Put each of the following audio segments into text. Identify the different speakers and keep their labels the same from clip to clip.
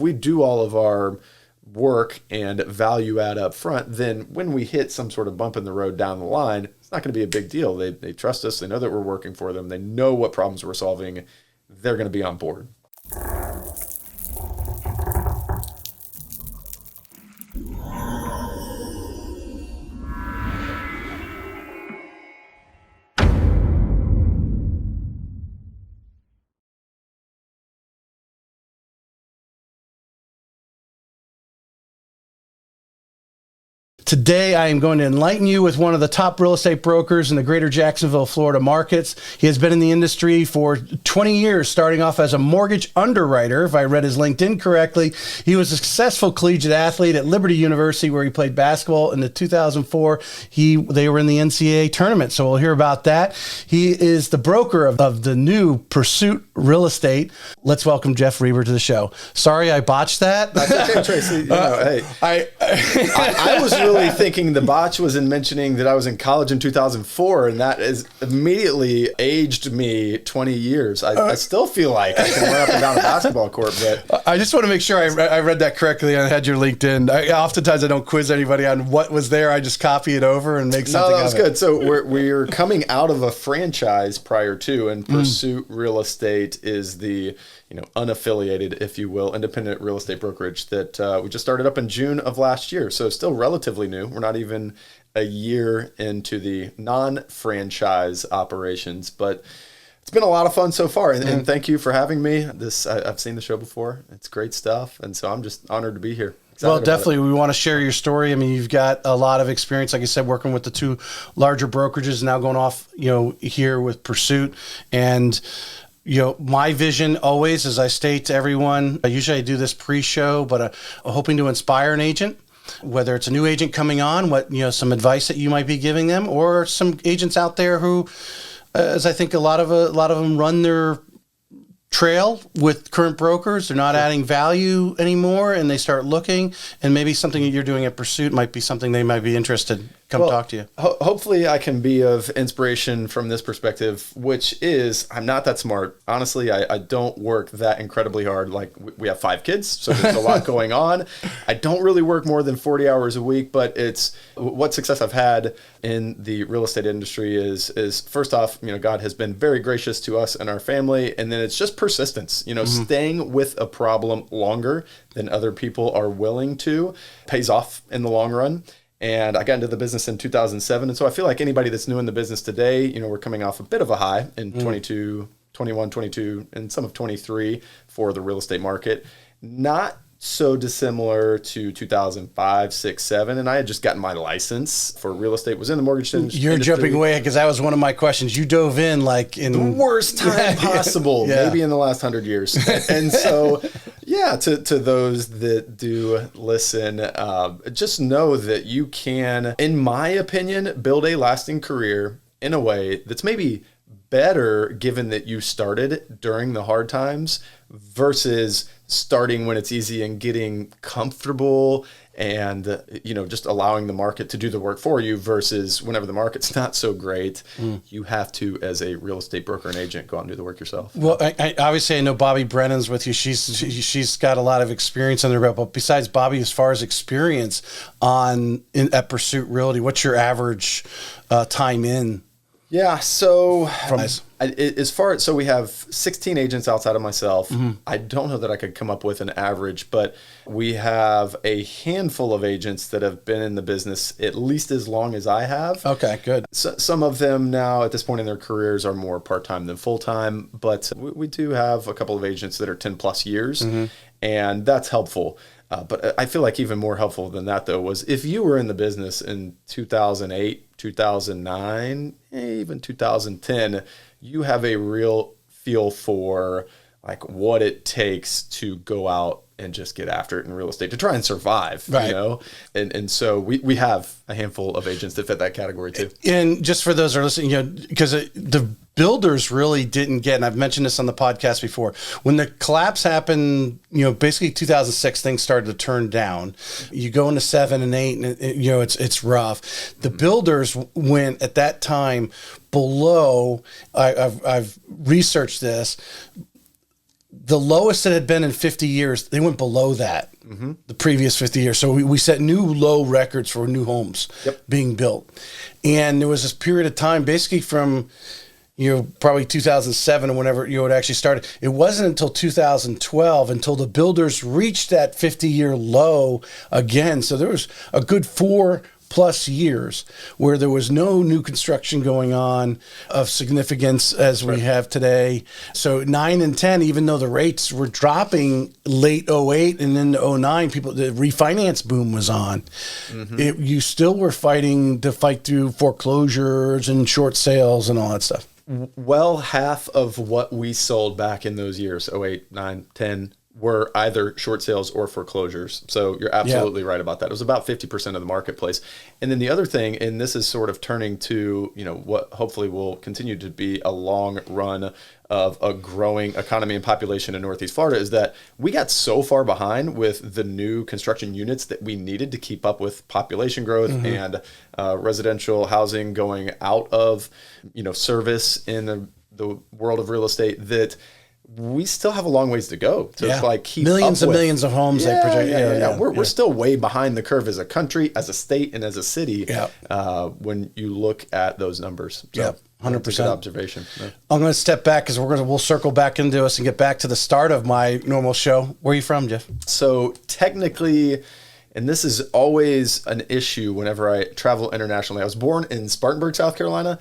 Speaker 1: we do all of our work and value add up front, then when we hit some sort of bump in the road down the line, it's not going to be a big deal. They trust us. They know that we're working for them. They know what problems we're solving. They're going to be on board.
Speaker 2: Today, I am going to enlighten you with one of the top real estate brokers in the greater Jacksonville, Florida markets. He has been in the industry for 20 years, starting off as a mortgage underwriter. If I read his LinkedIn correctly, he was a successful collegiate athlete at Liberty University, where he played basketball. In the 2004, they were in the NCAA tournament, so we'll hear about that. He is the broker of the new Pursuit Real Estate. Let's welcome Jeff Reber to the show. Sorry, I botched that.
Speaker 1: That's okay, Tracy. Hey, I was really thinking the botch was in mentioning that I was in college in 2004, and that has immediately aged me 20 years. I still feel like I can run up and down a basketball court, but
Speaker 2: I just want to make sure I read that correctly and I had your LinkedIn. Oftentimes I don't quiz anybody on what was there. I just copy it over and make something
Speaker 1: that was good. So we're coming out of a franchise prior to, and Pursuit Real Estate is the unaffiliated, if you will, independent real estate brokerage that we just started up in June of last year. So still relatively new. We're not even a year into the non-franchise operations, but it's been a lot of fun so far. And thank you for having me. I've seen the show before. It's great stuff. And so I'm just honored to be here.
Speaker 2: Well, definitely. We want to share your story. I mean, you've got a lot of experience, like I said, working with the two larger brokerages, now going off, here with Pursuit. And my vision always, as I state to everyone, usually I do this pre-show, but hoping to inspire an agent, whether it's a new agent coming on, some advice that you might be giving them, or some agents out there who, as I think a lot of them run their trail with current brokers. They're not adding value anymore, and they start looking, and maybe something that you're doing at Pursuit might be something they might be interested. Come talk to you.
Speaker 1: Hopefully I can be of inspiration from this perspective, which is I'm not that smart. Honestly, I don't work that incredibly hard. Like, we have 5 kids, so there's a lot going on. I don't really work more than 40 hours a week, but it's what success I've had in the real estate industry is first off, God has been very gracious to us and our family. And then it's just persistence, staying with a problem longer than other people are willing to pays off in the long run. And I got into the business in 2007. And so I feel like anybody that's new in the business today, we're coming off a bit of a high in 22, 21, 22, and some of 23 for the real estate market. Not so dissimilar to 2005, 6, 7. And I had just gotten my license for real estate, was in the mortgage industry.
Speaker 2: You're jumping away because that was one of my questions. You dove in like in
Speaker 1: the worst time possible, maybe in the last 100 years. And so, to those that do listen, just know that you can, in my opinion, build a lasting career in a way that's maybe better given that you started during the hard times versus starting when it's easy and getting comfortable and, just allowing the market to do the work for you versus whenever the market's not so great, you have to, as a real estate broker and agent, go out and do the work yourself.
Speaker 2: Well, I obviously I know Bobby Brennan's with you. She's got a lot of experience under her belt, but besides Bobby, as far as experience at Pursuit Realty, what's your average time in?
Speaker 1: Yeah, so so we have 16 agents outside of myself. I don't know that I could come up with an average, but we have a handful of agents that have been in the business at least as long as I have.
Speaker 2: Okay, good.
Speaker 1: So, some of them now at this point in their careers are more part-time than full-time, but we do have a couple of agents that are 10 plus years, and that's helpful. But I feel like even more helpful than that, though, was if you were in the business in 2008, 2009, even 2010, you have a real feel for like what it takes to go out and just get after it in real estate to try and survive,
Speaker 2: right.
Speaker 1: And so we have a handful of agents that fit that category too.
Speaker 2: And just for those who are listening, because the builders really didn't get, and I've mentioned this on the podcast before, when the collapse happened, basically 2006, things started to turn down. You go into 7 and 8 and it's rough. The builders went at that time below, I've researched this, the lowest it had been in 50 years, they went below that the previous 50 years. So we set new low records for new homes being built. And there was this period of time, basically from, probably 2007 or whenever it actually started. It wasn't until 2012 until the builders reached that 50-year low again. So there was a good 4+ years where there was no new construction going on of significance as we have today. So 9 and 10, even though the rates were dropping late 08 and into 09, the refinance boom was on. You still were fighting to fight through foreclosures and short sales and all that stuff.
Speaker 1: Well, half of what we sold back in those years, 08, 9, 10, were either short sales or foreclosures. So you're absolutely right about that. It was about 50% of the marketplace. And then the other thing, and this is sort of turning to, what hopefully will continue to be a long run of a growing economy and population in Northeast Florida, is that we got so far behind with the new construction units that we needed to keep up with population growth and residential housing going out of, service in the world of real estate, that we still have a long ways to go to keep
Speaker 2: millions
Speaker 1: up
Speaker 2: and
Speaker 1: with.
Speaker 2: millions of homes they project.
Speaker 1: We're still way behind the curve as a country, as a state, and as a city when you look at those numbers. So
Speaker 2: 100%.
Speaker 1: That's a good observation. Yeah.
Speaker 2: I'm going to step back because we'll circle back into us and get back to the start of my normal show. Where are you from, Jeff?
Speaker 1: So technically, and this is always an issue whenever I travel internationally, I was born in Spartanburg, South Carolina.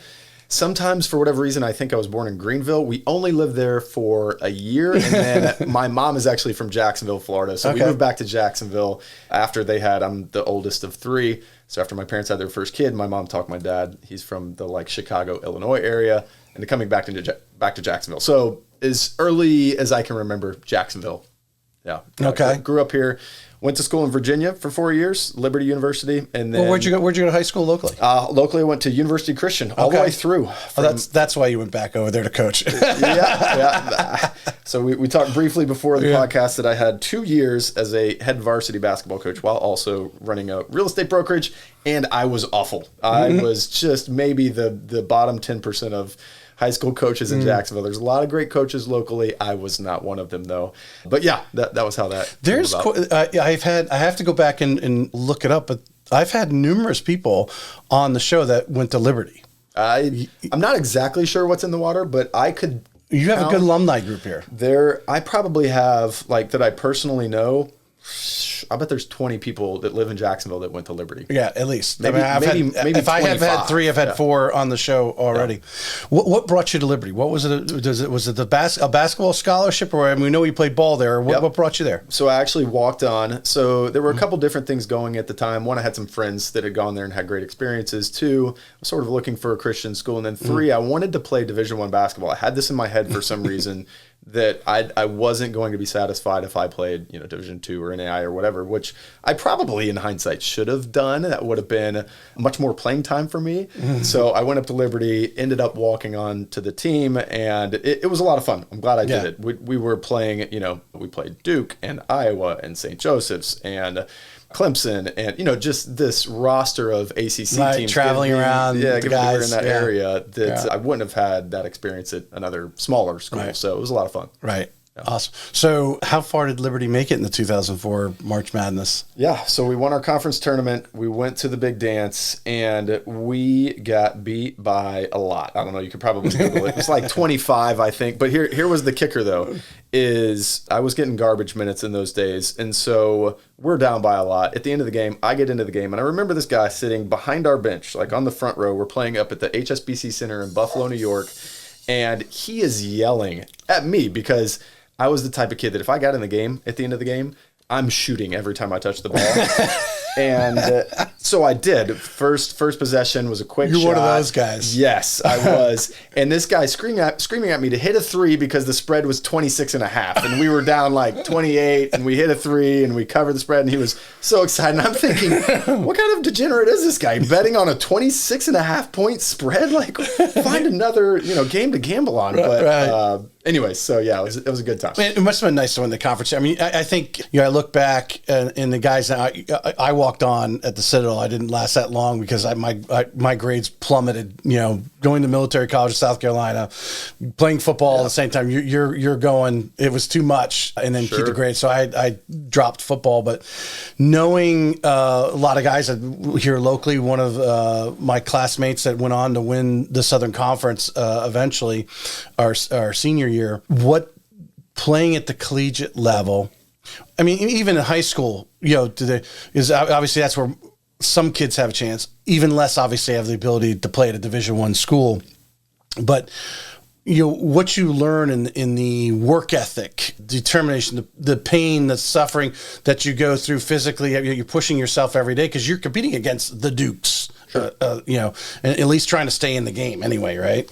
Speaker 1: Sometimes, for whatever reason, I think I was born in Greenville. We only lived there for a year, and then my mom is actually from Jacksonville, Florida. So we moved back to Jacksonville after I'm the oldest of 3. So after my parents had their first kid, my mom talked my dad. He's from the Chicago, Illinois area, and coming back to Jacksonville. So as early as I can remember, Jacksonville. Yeah.
Speaker 2: Okay.
Speaker 1: Grew up here. Went to school in Virginia for 4 years, Liberty University, and then
Speaker 2: where'd you go to high school locally?
Speaker 1: Locally, I went to University Christian all the way through.
Speaker 2: That's why you went back over there to coach.
Speaker 1: yeah. So we talked briefly before the podcast that I had 2 years as a head varsity basketball coach while also running a real estate brokerage, and I was awful. I was just maybe the bottom 10% of high school coaches in Jacksonville. There's a lot of great coaches locally. I was not one of them, though. But yeah, that was how that
Speaker 2: I have to go back and look it up, but I've had numerous people on the show that went to Liberty.
Speaker 1: I'm not exactly sure what's in the water, but I could.
Speaker 2: You have a good alumni group here.
Speaker 1: I probably have, that I personally know, I bet there's 20 people that live in Jacksonville that went to Liberty.
Speaker 2: Yeah, at least.
Speaker 1: Maybe
Speaker 2: if I have had 3, I've had 4 on the show already. Yeah. What brought you to Liberty? What was it? Was it a basketball scholarship, or we know you played ball there? What brought you there?
Speaker 1: So I actually walked on. So there were a couple different things going at the time. 1, I had some friends that had gone there and had great experiences. 2, I was sort of looking for a Christian school, and then 3, I wanted to play Division I basketball. I had this in my head for some reason. That I wasn't going to be satisfied if I played, Division II or NAI or whatever, which I probably in hindsight should have done. That would have been much more playing time for me. So I went up to Liberty, ended up walking on to the team, and it was a lot of fun. I'm glad I did it. We were playing, we played Duke and Iowa and St. Joseph's and Clemson, and just this roster of ACC teams
Speaker 2: traveling around,
Speaker 1: the guys in that area that I wouldn't have had that experience at another smaller school. So it was a lot of fun.
Speaker 2: Right. Yeah. Awesome. So how far did Liberty make it in the 2004 March Madness?
Speaker 1: Yeah. So we won our conference tournament. We went to the big dance, and we got beat by a lot. I don't know. You could probably Google it. It's like 25, I think. But here was the kicker, though, is I was getting garbage minutes in those days. And so we're down by a lot. At the end of the game, I get into the game, and I remember this guy sitting behind our bench, on the front row. We're playing up at the HSBC Center in Buffalo, New York, and he is yelling at me because I was the type of kid that if I got in the game at the end of the game, I'm shooting every time I touch the ball. And so I did. First possession was a quick shot.
Speaker 2: You're one of those guys.
Speaker 1: Yes, I was. And this guy screaming at me to hit a 3 because the spread was 26.5. And we were down 28, and we hit a 3, and we covered the spread, and he was so excited. And I'm thinking, what kind of degenerate is this guy betting on a 26.5 point spread? Find another game to gamble on. But anyway, so yeah, it was a good time.
Speaker 2: It must have been nice to win the conference. I mean, I think I look back and the guys that I walked on at the Citadel. I didn't last that long because my grades plummeted, going to military college in South Carolina, playing football at the same time. You're going. It was too much, and then keep the grades. So I dropped football. But knowing a lot of guys here locally, one of my classmates that went on to win the Southern Conference eventually, our senior year, what playing at the collegiate level. I mean, even in high school, is obviously that's where some kids have a chance. Even less, obviously, have the ability to play at a Division I school. But what you learn in the work ethic, determination, the pain, the suffering that you go through physically, you're pushing yourself every day because you're competing against the Dukes. Sure. And at least trying to stay in the game anyway, right?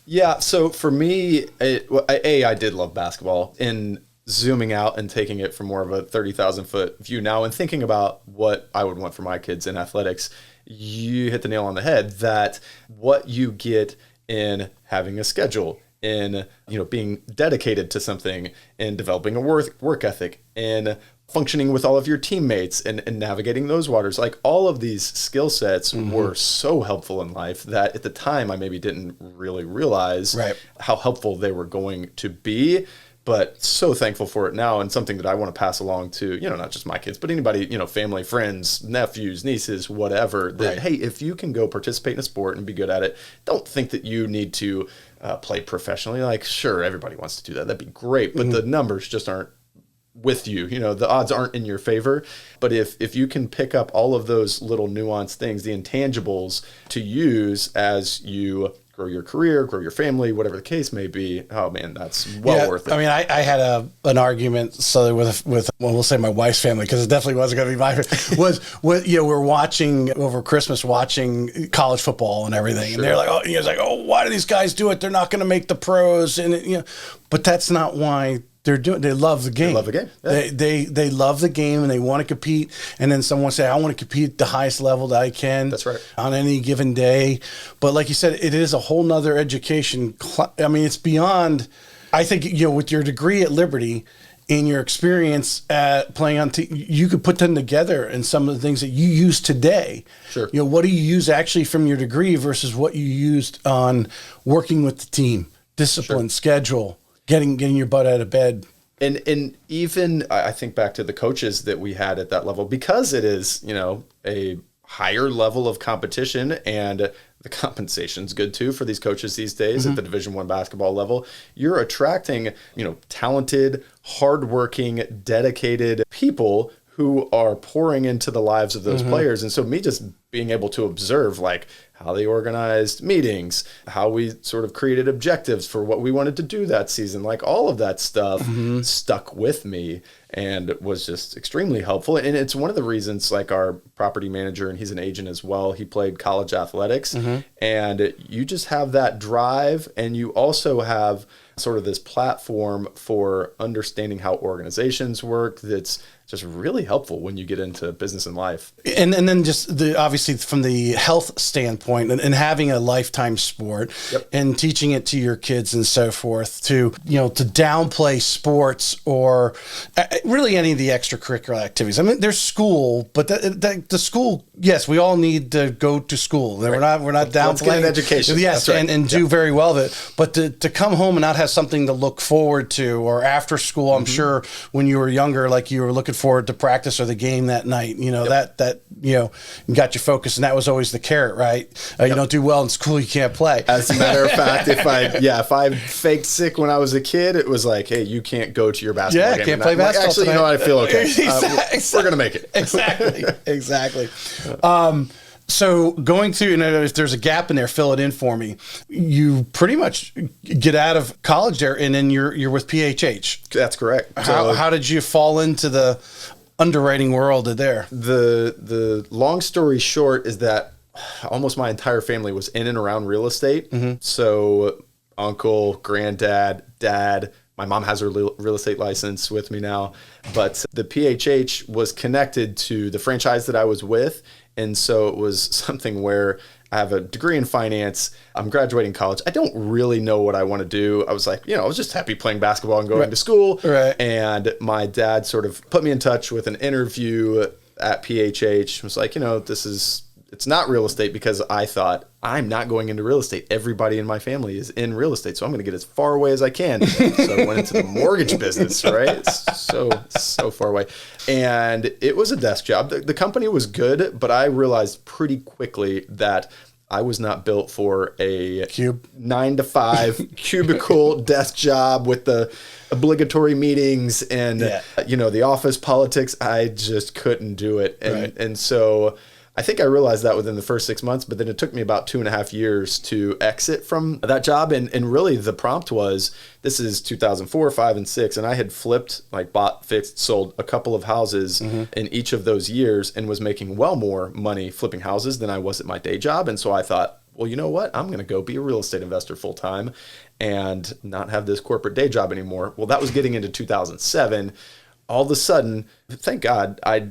Speaker 1: Yeah. So for me, I did love basketball. In zooming out and taking it from more of a 30,000 foot view now and thinking about what I would want for my kids in athletics, you hit the nail on the head that what you get in having a schedule, in being dedicated to something, in developing a work ethic, in functioning with all of your teammates and navigating those waters, like all of these skill sets were so helpful in life that at the time I maybe didn't really realize how helpful they were going to be. But so thankful for it now, and something that I want to pass along to, not just my kids, but anybody, family, friends, nephews, nieces, whatever, that, hey, if you can go participate in a sport and be good at it, don't think that you need to play professionally. Like, sure, everybody wants to do that. That'd be great. But the numbers just aren't with you. The odds aren't in your favor. But if you can pick up all of those little nuanced things, the intangibles to use as you grow your career, grow your family, whatever the case may be. Oh man, that's worth it.
Speaker 2: I mean, I had an argument with we'll say my wife's family, because it definitely wasn't going to be my we're watching over Christmas, watching college football and everything, and they're like, why do these guys do it? They're not going to make the pros, and but that's not why. They love the game.
Speaker 1: They love the game. Yeah.
Speaker 2: They love the game and they want to compete. And then someone say, I want to compete at the highest level that I can.
Speaker 1: That's right.
Speaker 2: On any given day. But like you said, it is a whole nother education. I mean, it's beyond, I think, with your degree at Liberty and your experience at playing on you could put them together in some of the things that you use today.
Speaker 1: Sure.
Speaker 2: What do you use actually from your degree versus what you used on working with the team, discipline, schedule, getting your butt out of bed.
Speaker 1: And even I think back to the coaches that we had at that level, because it is, a higher level of competition, and the compensation's good too for these coaches these days at the Division I basketball level. You're attracting, talented, hardworking, dedicated people who are pouring into the lives of those players. And so me just being able to observe how they organized meetings, how we sort of created objectives for what we wanted to do that season, all of that stuff stuck with me and was just extremely helpful. And it's one of the reasons, our property manager, and he's an agent as well, he played college athletics, and you just have that drive, and you also have sort of this platform for understanding how organizations work that's just really helpful when you get into business and life. And
Speaker 2: then just obviously from the health standpoint and having a lifetime sport and teaching it to your kids and so forth to downplay sports or really any of the extracurricular activities. I mean, there's school, but the school, yes, we all need to go to school. We're not downplaying
Speaker 1: education.
Speaker 2: Yes, and do very well with it. But to come home and not have something to look forward to, or after school, I'm sure when you were younger, you were looking forward to practice or the game that night, that got you focused, and that was always the carrot, right? You don't do well in school, you can't play.
Speaker 1: As a matter of fact, if I faked sick when I was a kid, it was hey, you can't go to your basketball game.
Speaker 2: Can't play basketball.
Speaker 1: Actually,
Speaker 2: tonight.
Speaker 1: I feel okay. We're gonna make it.
Speaker 2: Exactly. So going to, if there's a gap in there, fill it in for me. You pretty much get out of college there, and then you're with PHH.
Speaker 1: That's correct.
Speaker 2: How did you fall into the underwriting world there?
Speaker 1: The long story short is that almost my entire family was in and around real estate. So uncle, granddad, dad. My mom has her real estate license with me now, but the PHH was connected to the franchise that I was with. And so it was something where I have a degree in finance. I'm graduating college. I don't really know what I want to do. I was I was just happy playing basketball and going to school.
Speaker 2: Right.
Speaker 1: And my dad sort of put me in touch with an interview at PHH. It was this is it's not real estate because I thought I'm not going into real estate. Everybody in my family is in real estate, so I'm going to get as far away as I can. So I went into the mortgage business, right? It's so far away. And it was a desk job. The company was good, but I realized pretty quickly that I was not built for a 9-to-5 cubicle desk job with the obligatory meetings and, the office politics. I just couldn't do it. And so I think I realized that within the first 6 months, but then it took me about 2.5 years to exit from that job. And really the prompt was, this is 2004, 5, and 6. And I had flipped, like bought, fixed, sold a couple of houses in each of those years and was making well more money flipping houses than I was at my day job. And so I thought, well, you know what? I'm going to go be a real estate investor full time and not have this corporate day job anymore. Well, that was getting into 2007. All of a sudden, thank God, I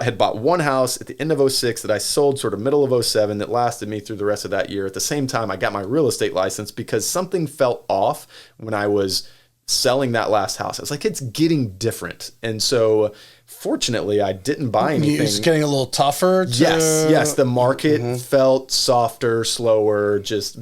Speaker 1: had bought one house at the end of 06 that I sold sort of middle of 07 that lasted me through the rest of that year. At the same time, I got my real estate license because something felt off when I was selling that last house. I was like, it's getting different. And so fortunately, I didn't buy anything.
Speaker 2: It's getting a little tougher.
Speaker 1: Yes. The market felt softer, slower, just,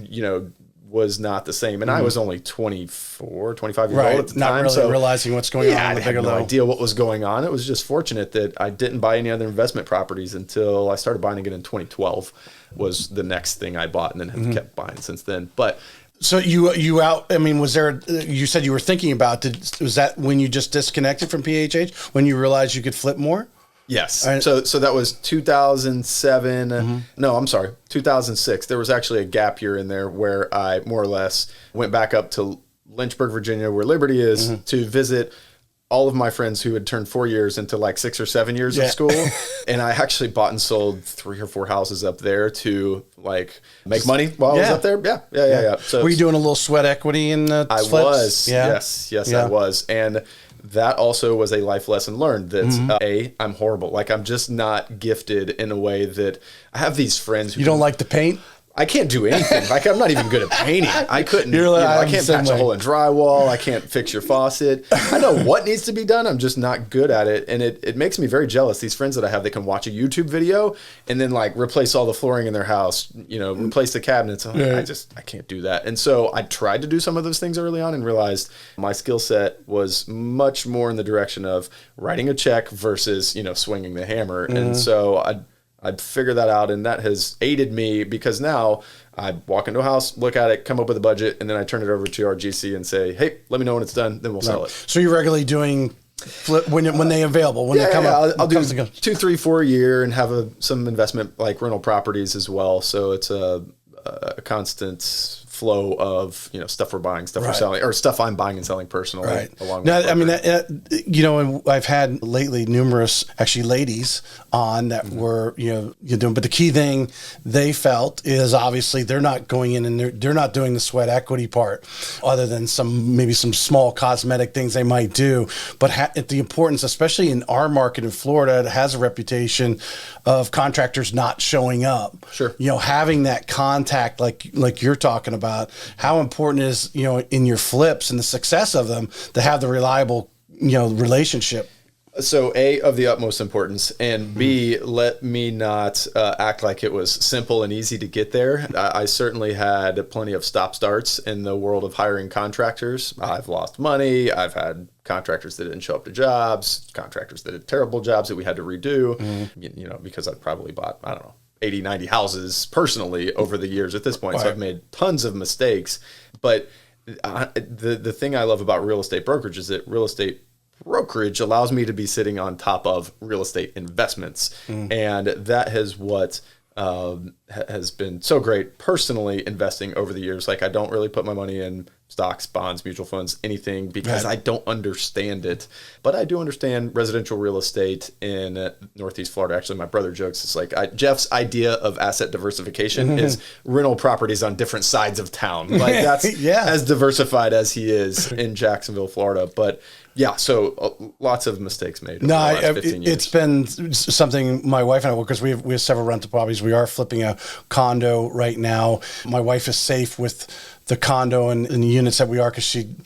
Speaker 1: was not the same. And I was only 24, 25 years old at the time.
Speaker 2: Not really realizing what's going on.
Speaker 1: I had no idea what was going on. It was just fortunate that I didn't buy any other investment properties until I started buying again in 2012 was the next thing I bought, and then have kept buying since then. But
Speaker 2: so you out, I mean, was there, you said you were thinking about, was that when you just disconnected from PHH, when you realized you could flip more?
Speaker 1: Yes. So that was 2007. No, I'm sorry, 2006. There was actually a gap year in there where I more or less went back up to Lynchburg, Virginia, where Liberty is, to visit all of my friends who had turned 4 years into like 6 or 7 years of school. And I actually bought and sold 3 or 4 houses up there to like make money while I was up there. Yeah. So
Speaker 2: were you doing a little sweat equity in the
Speaker 1: I
Speaker 2: flips?
Speaker 1: Was. Yes, I was. And that also was a life lesson learned that I'm horrible. Like I'm just not gifted in a way that I have these friends who
Speaker 2: you don't like to paint.
Speaker 1: I can't do anything. Like I'm not even good at painting. I couldn't. I can't patch a hole in drywall. I can't fix your faucet. I know what needs to be done. I'm just not good at it, and it makes me very jealous. These friends that I have, they can watch a YouTube video and then like replace all the flooring in their house. Replace the cabinets. I can't do that. And so I tried to do some of those things early on and realized my skill set was much more in the direction of writing a check versus swinging the hammer. And so I'd figure that out, and that has aided me because now I walk into a house, look at it, come up with a budget, and then I turn it over to our GC and say, hey, let me know when it's done, then we'll sell it.
Speaker 2: So you're regularly doing flip when they available, when they come up?
Speaker 1: I'll do 2, 3, 4 a year and have some investment like rental properties as well. So it's a constant flow of stuff we're buying, stuff we're selling, or stuff I'm buying and selling personally. Along with
Speaker 2: and I've had lately numerous actually ladies on that were you're doing, but the key thing they felt is obviously they're not going in and they're not doing the sweat equity part, other than maybe some small cosmetic things they might do. But the importance, especially in our market in Florida, it has a reputation of contractors not showing up.
Speaker 1: Sure,
Speaker 2: having that contact like you're talking about. How important it is, in your flips and the success of them to have the reliable, relationship.
Speaker 1: So A, of the utmost importance, and B, let me not act like it was simple and easy to get there. I certainly had plenty of stop-starts in the world of hiring contractors. I've lost money. I've had contractors that didn't show up to jobs, contractors that did terrible jobs that we had to redo, because I probably bought, 80, 90 houses personally over the years at this point. So I've made tons of mistakes. But the thing I love about real estate brokerage is that real estate brokerage allows me to be sitting on top of real estate investments. And that is what has been so great personally investing over the years. Like I don't really put my money in stocks, bonds, mutual funds, anything, because I don't understand it. But I do understand residential real estate in Northeast Florida. Actually, my brother jokes, it's like Jeff's idea of asset diversification is rental properties on different sides of town. Like that's as diversified as he is in Jacksonville, Florida. But Yeah, so lots of mistakes made over
Speaker 2: No,
Speaker 1: the last 15 years.
Speaker 2: it's been something my wife and I, because we have several rental properties. We are flipping a condo right now. My wife is safe with the condo and the units that we are, because she,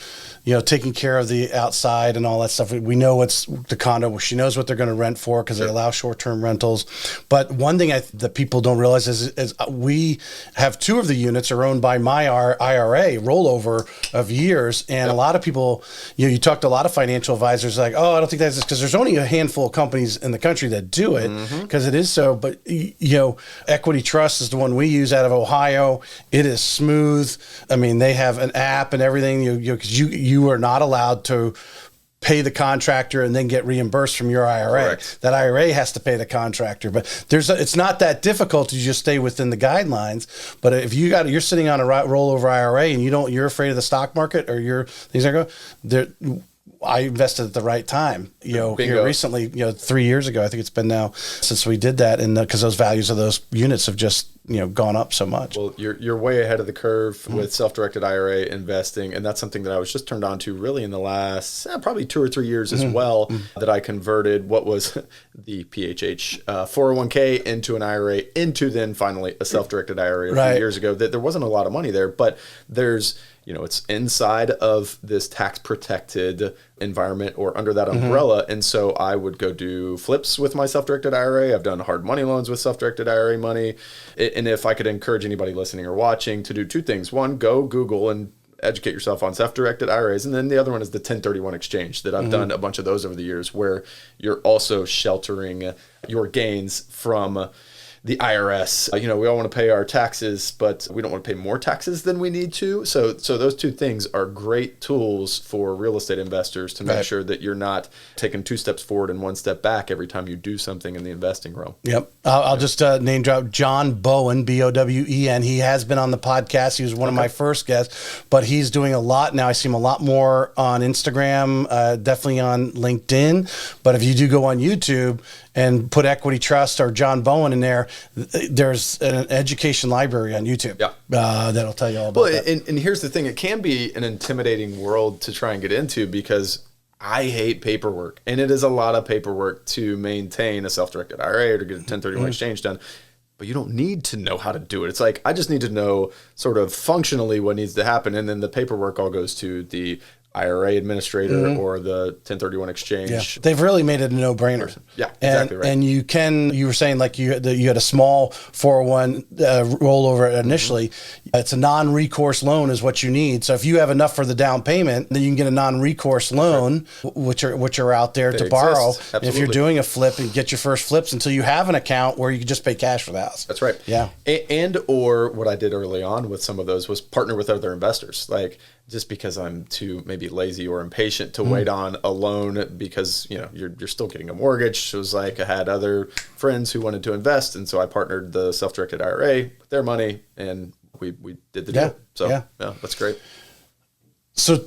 Speaker 2: taking care of the outside and all that stuff. We know what's the condo. She knows what they're going to rent for, because they allow short-term rentals. But one thing that people don't realize is we have 2 of the units are owned by my IRA rollover of years. And a lot of people, you talk to a lot of financial advisors like, oh, I don't think that's because there's only a handful of companies in the country that do it, because it is so. But, Equity Trust is the one we use out of Ohio. It is smooth. I mean, they have an app and everything. You are not allowed to pay the contractor and then get reimbursed from your IRA.
Speaker 1: Correct.
Speaker 2: That IRA has to pay the contractor. But it's not that difficult to just stay within the guidelines. But if you're sitting on a rollover IRA and you're afraid of the stock market or things like that, I invested at the right time, here recently, 3 years ago. I think it's been now since we did that, and because those values of those units have just gone up so much.
Speaker 1: Well, you're way ahead of the curve with self-directed IRA investing, and that's something that I was just turned on to really in the last probably 2 or 3 years as well. That I converted what was the PHH 401k into an IRA, into then finally a self-directed IRA a few years ago. That there wasn't a lot of money there, but there's it's inside of this tax protected environment or under that umbrella. And so I would go do flips with my self-directed IRA. I've done hard money loans with self-directed IRA money. And if I could encourage anybody listening or watching to do 2 things: one, go Google and educate yourself on self-directed IRAs. And then the other one is the 1031 exchange that I've done a bunch of those over the years, where you're also sheltering your gains from the IRS. We all want to pay our taxes, but we don't want to pay more taxes than we need to. So those 2 things are great tools for real estate investors to make sure that you're not taking 2 steps forward and 1 step back every time you do something in the investing realm.
Speaker 2: Yep. I'll just name drop John Bowen, Bowen. He has been on the podcast. He was one of my first guests, but he's doing a lot now. I see him a lot more on Instagram, definitely on LinkedIn. But if you do go on YouTube and put Equity Trust or John Bowen in there, there's an education library on YouTube that'll tell you all about that.
Speaker 1: And here's the thing. It can be an intimidating world to try and get into, because I hate paperwork. And it is a lot of paperwork to maintain a self-directed IRA or to get a 1031 exchange done. But you don't need to know how to do it. It's like, I just need to know sort of functionally what needs to happen. And then the paperwork all goes to the IRA administrator or the 1031 exchange.
Speaker 2: Yeah. They've really made it a no-brainer.
Speaker 1: Yeah, exactly right.
Speaker 2: And you were saying like you had a small 401 rollover initially. It's a non-recourse loan is what you need. So if you have enough for the down payment, then you can get a non-recourse loan, which are out there to borrow. If you're doing a flip, and get your first flips until you have an account where you can just pay cash for the house.
Speaker 1: That's right.
Speaker 2: Yeah.
Speaker 1: And or what I did early on with some of those was partner with other investors. Like, just because I'm too maybe lazy or impatient to wait on a loan, because you're still getting a mortgage. So it was like I had other friends who wanted to invest, and so I partnered the self-directed IRA with their money, and we did the deal. So yeah, that's great.
Speaker 2: So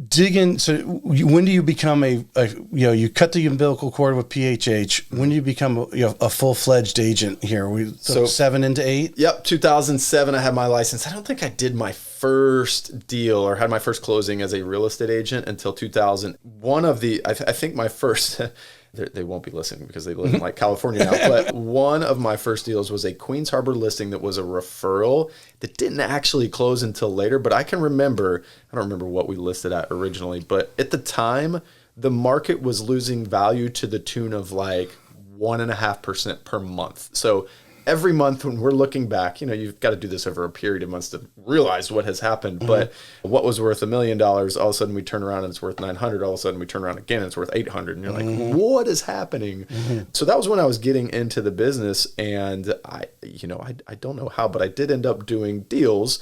Speaker 2: dig in. So when do you become you cut the umbilical cord with PHH? When do you become a full-fledged agent here? So 7 into 8? Yep,
Speaker 1: 2007 I had my license. I don't think I did my first deal or had my first closing as a real estate agent until 2000. I think my first, they won't be listening because they live in like California now, but one of my first deals was a Queens Harbor listing that was a referral that didn't actually close until later. But I don't remember what we listed at originally, but at the time the market was losing value to the tune of like 1.5% per month. So every month when we're looking back, you've got to do this over a period of months to realize what has happened. But what was worth $1 million, all of a sudden we turn around and it's worth 900. All of a sudden we turn around again and it's worth 800. And you're like, what is happening? So that was when I was getting into the business, and I don't know how, but I did end up doing deals.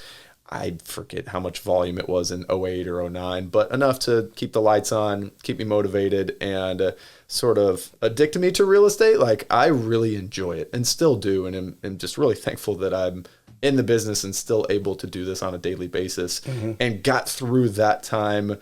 Speaker 1: I forget how much volume it was in 08 or 09, but enough to keep the lights on, keep me motivated, and sort of addicted me to real estate. Like, I really enjoy it and still do, and I'm just really thankful that I'm in the business and still able to do this on a daily basis, and got through that time,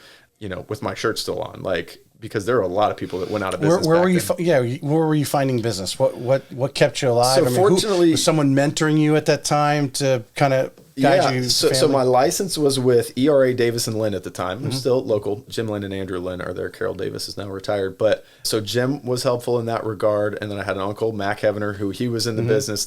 Speaker 1: with my shirt still on, like, because there are a lot of people that went out of business.
Speaker 2: Where were you? Where were you finding business? What kept you alive?
Speaker 1: So fortunately,
Speaker 2: was someone mentoring you at that time to kind of guide you?
Speaker 1: So my license was with ERA Davis and Lynn at the time. I'm still local. Jim Lynn and Andrew Lynn are there. Carol Davis is now retired. But so Jim was helpful in that regard. And then I had an uncle, Mac Heavener, who he was in the business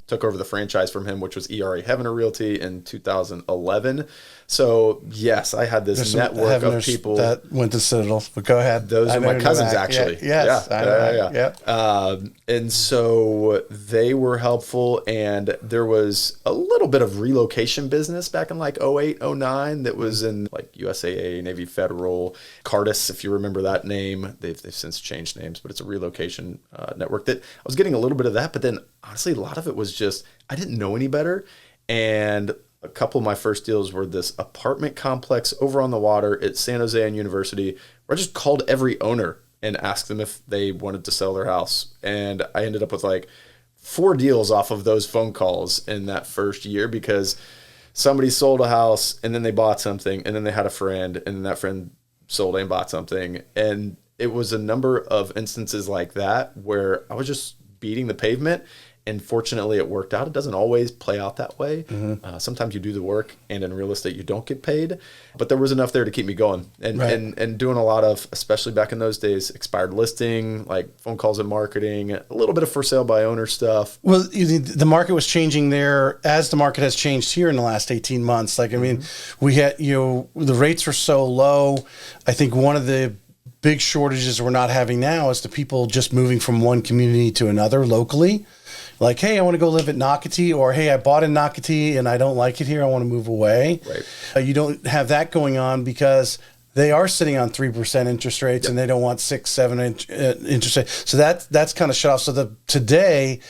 Speaker 1: took over the franchise from him, which was ERA Heavener Realty in 2011. So yes, I had this network of people
Speaker 2: that went to Citadel. But go ahead.
Speaker 1: Those are my cousins, actually.
Speaker 2: Yes.
Speaker 1: Yeah. And so they were helpful, and there was a little bit of relocation business back in like 08, 09 that was in like USAA, Navy Federal, Cardis, if you remember that name. They've since changed names, but it's a relocation network that I was getting a little bit of that. But then honestly, a lot of it was just I didn't know any better, and a couple of my first deals were this apartment complex over on the water at San Jose and University, where I just called every owner and asked them if they wanted to sell their house. And I ended up with like 4 deals off of those phone calls in that first year, because somebody sold a house and then they bought something, and then they had a friend, and then that friend sold and bought something. And it was a number of instances like that where I was just beating the pavement. And fortunately, it worked out. It doesn't always play out that way. Sometimes you do the work, and in real estate, you don't get paid. But there was enough there to keep me going, and doing a lot of, especially back in those days, expired listing, like phone calls and marketing, a little bit of for sale by owner stuff.
Speaker 2: Well, the market was changing there as the market has changed here in the last 18 months. Like, I mean, we had, the rates were so low. I think one of the big shortages we're not having now is the people just moving from one community to another locally. Like, hey, I want to go live at Nocatee, or hey, I bought in Nocatee and I don't like it here. I want to move away.
Speaker 1: Right.
Speaker 2: You don't have that going on because they are sitting on 3% interest rates, and they don't want 6-7 interest rates. So that's kind of shut off. So today,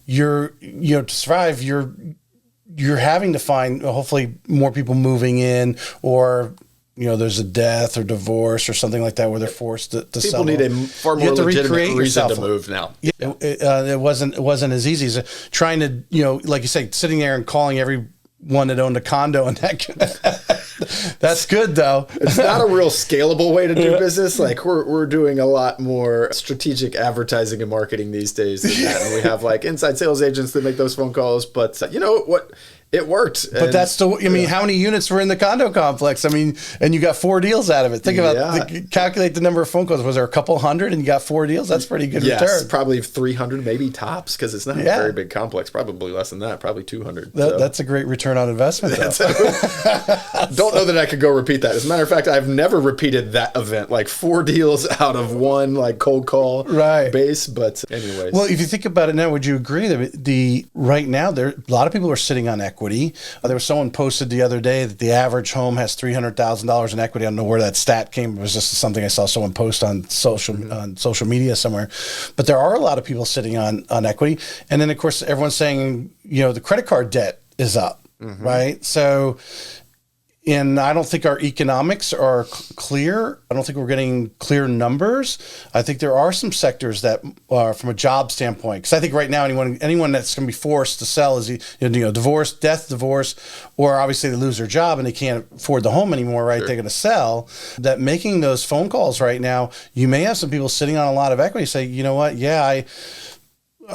Speaker 2: to survive, you're having to find hopefully more people moving in, or there's a death or divorce or something like that where they're forced to sell.
Speaker 1: People need a far more legitimate reason to move now.
Speaker 2: Yeah. It wasn't as easy as trying to, like you say, sitting there and calling everyone that owned a condo, and that's good though.
Speaker 1: It's not a real scalable way to do business. Like we're doing a lot more strategic advertising and marketing these days than that. And we have like inside sales agents that make those phone calls, but you know what? It worked.
Speaker 2: But that's still, how many units were in the condo complex? I mean, and you got 4 deals out of it. Think about, calculate the number of phone calls. Was there a couple hundred and you got 4 deals? That's pretty good return.
Speaker 1: Probably 300 maybe tops, because it's not a very big complex. Probably less than that, probably 200.
Speaker 2: That's a great return on investment, though.
Speaker 1: Don't know that I could go repeat that. As a matter of fact, I've never repeated that event, like 4 deals out of one like cold call base. But anyways.
Speaker 2: Well, if you think about it now, would you agree that right now, a lot of people are sitting on equity? There was someone posted the other day that the average home has $300,000 in equity. I don't know where that stat came. It was just something I saw someone post on social media somewhere. But there are a lot of people sitting on equity. And then, of course, everyone's saying, the credit card debt is up, right? So, and I don't think our economics are clear. I don't think we're getting clear numbers. I think there are some sectors that are from a job standpoint. Because I think right now anyone that's going to be forced to sell is divorce, or obviously they lose their job and they can't afford the home anymore, right? Sure. They're going to sell. That making those phone calls right now, you may have some people sitting on a lot of equity say, you know what? Yeah,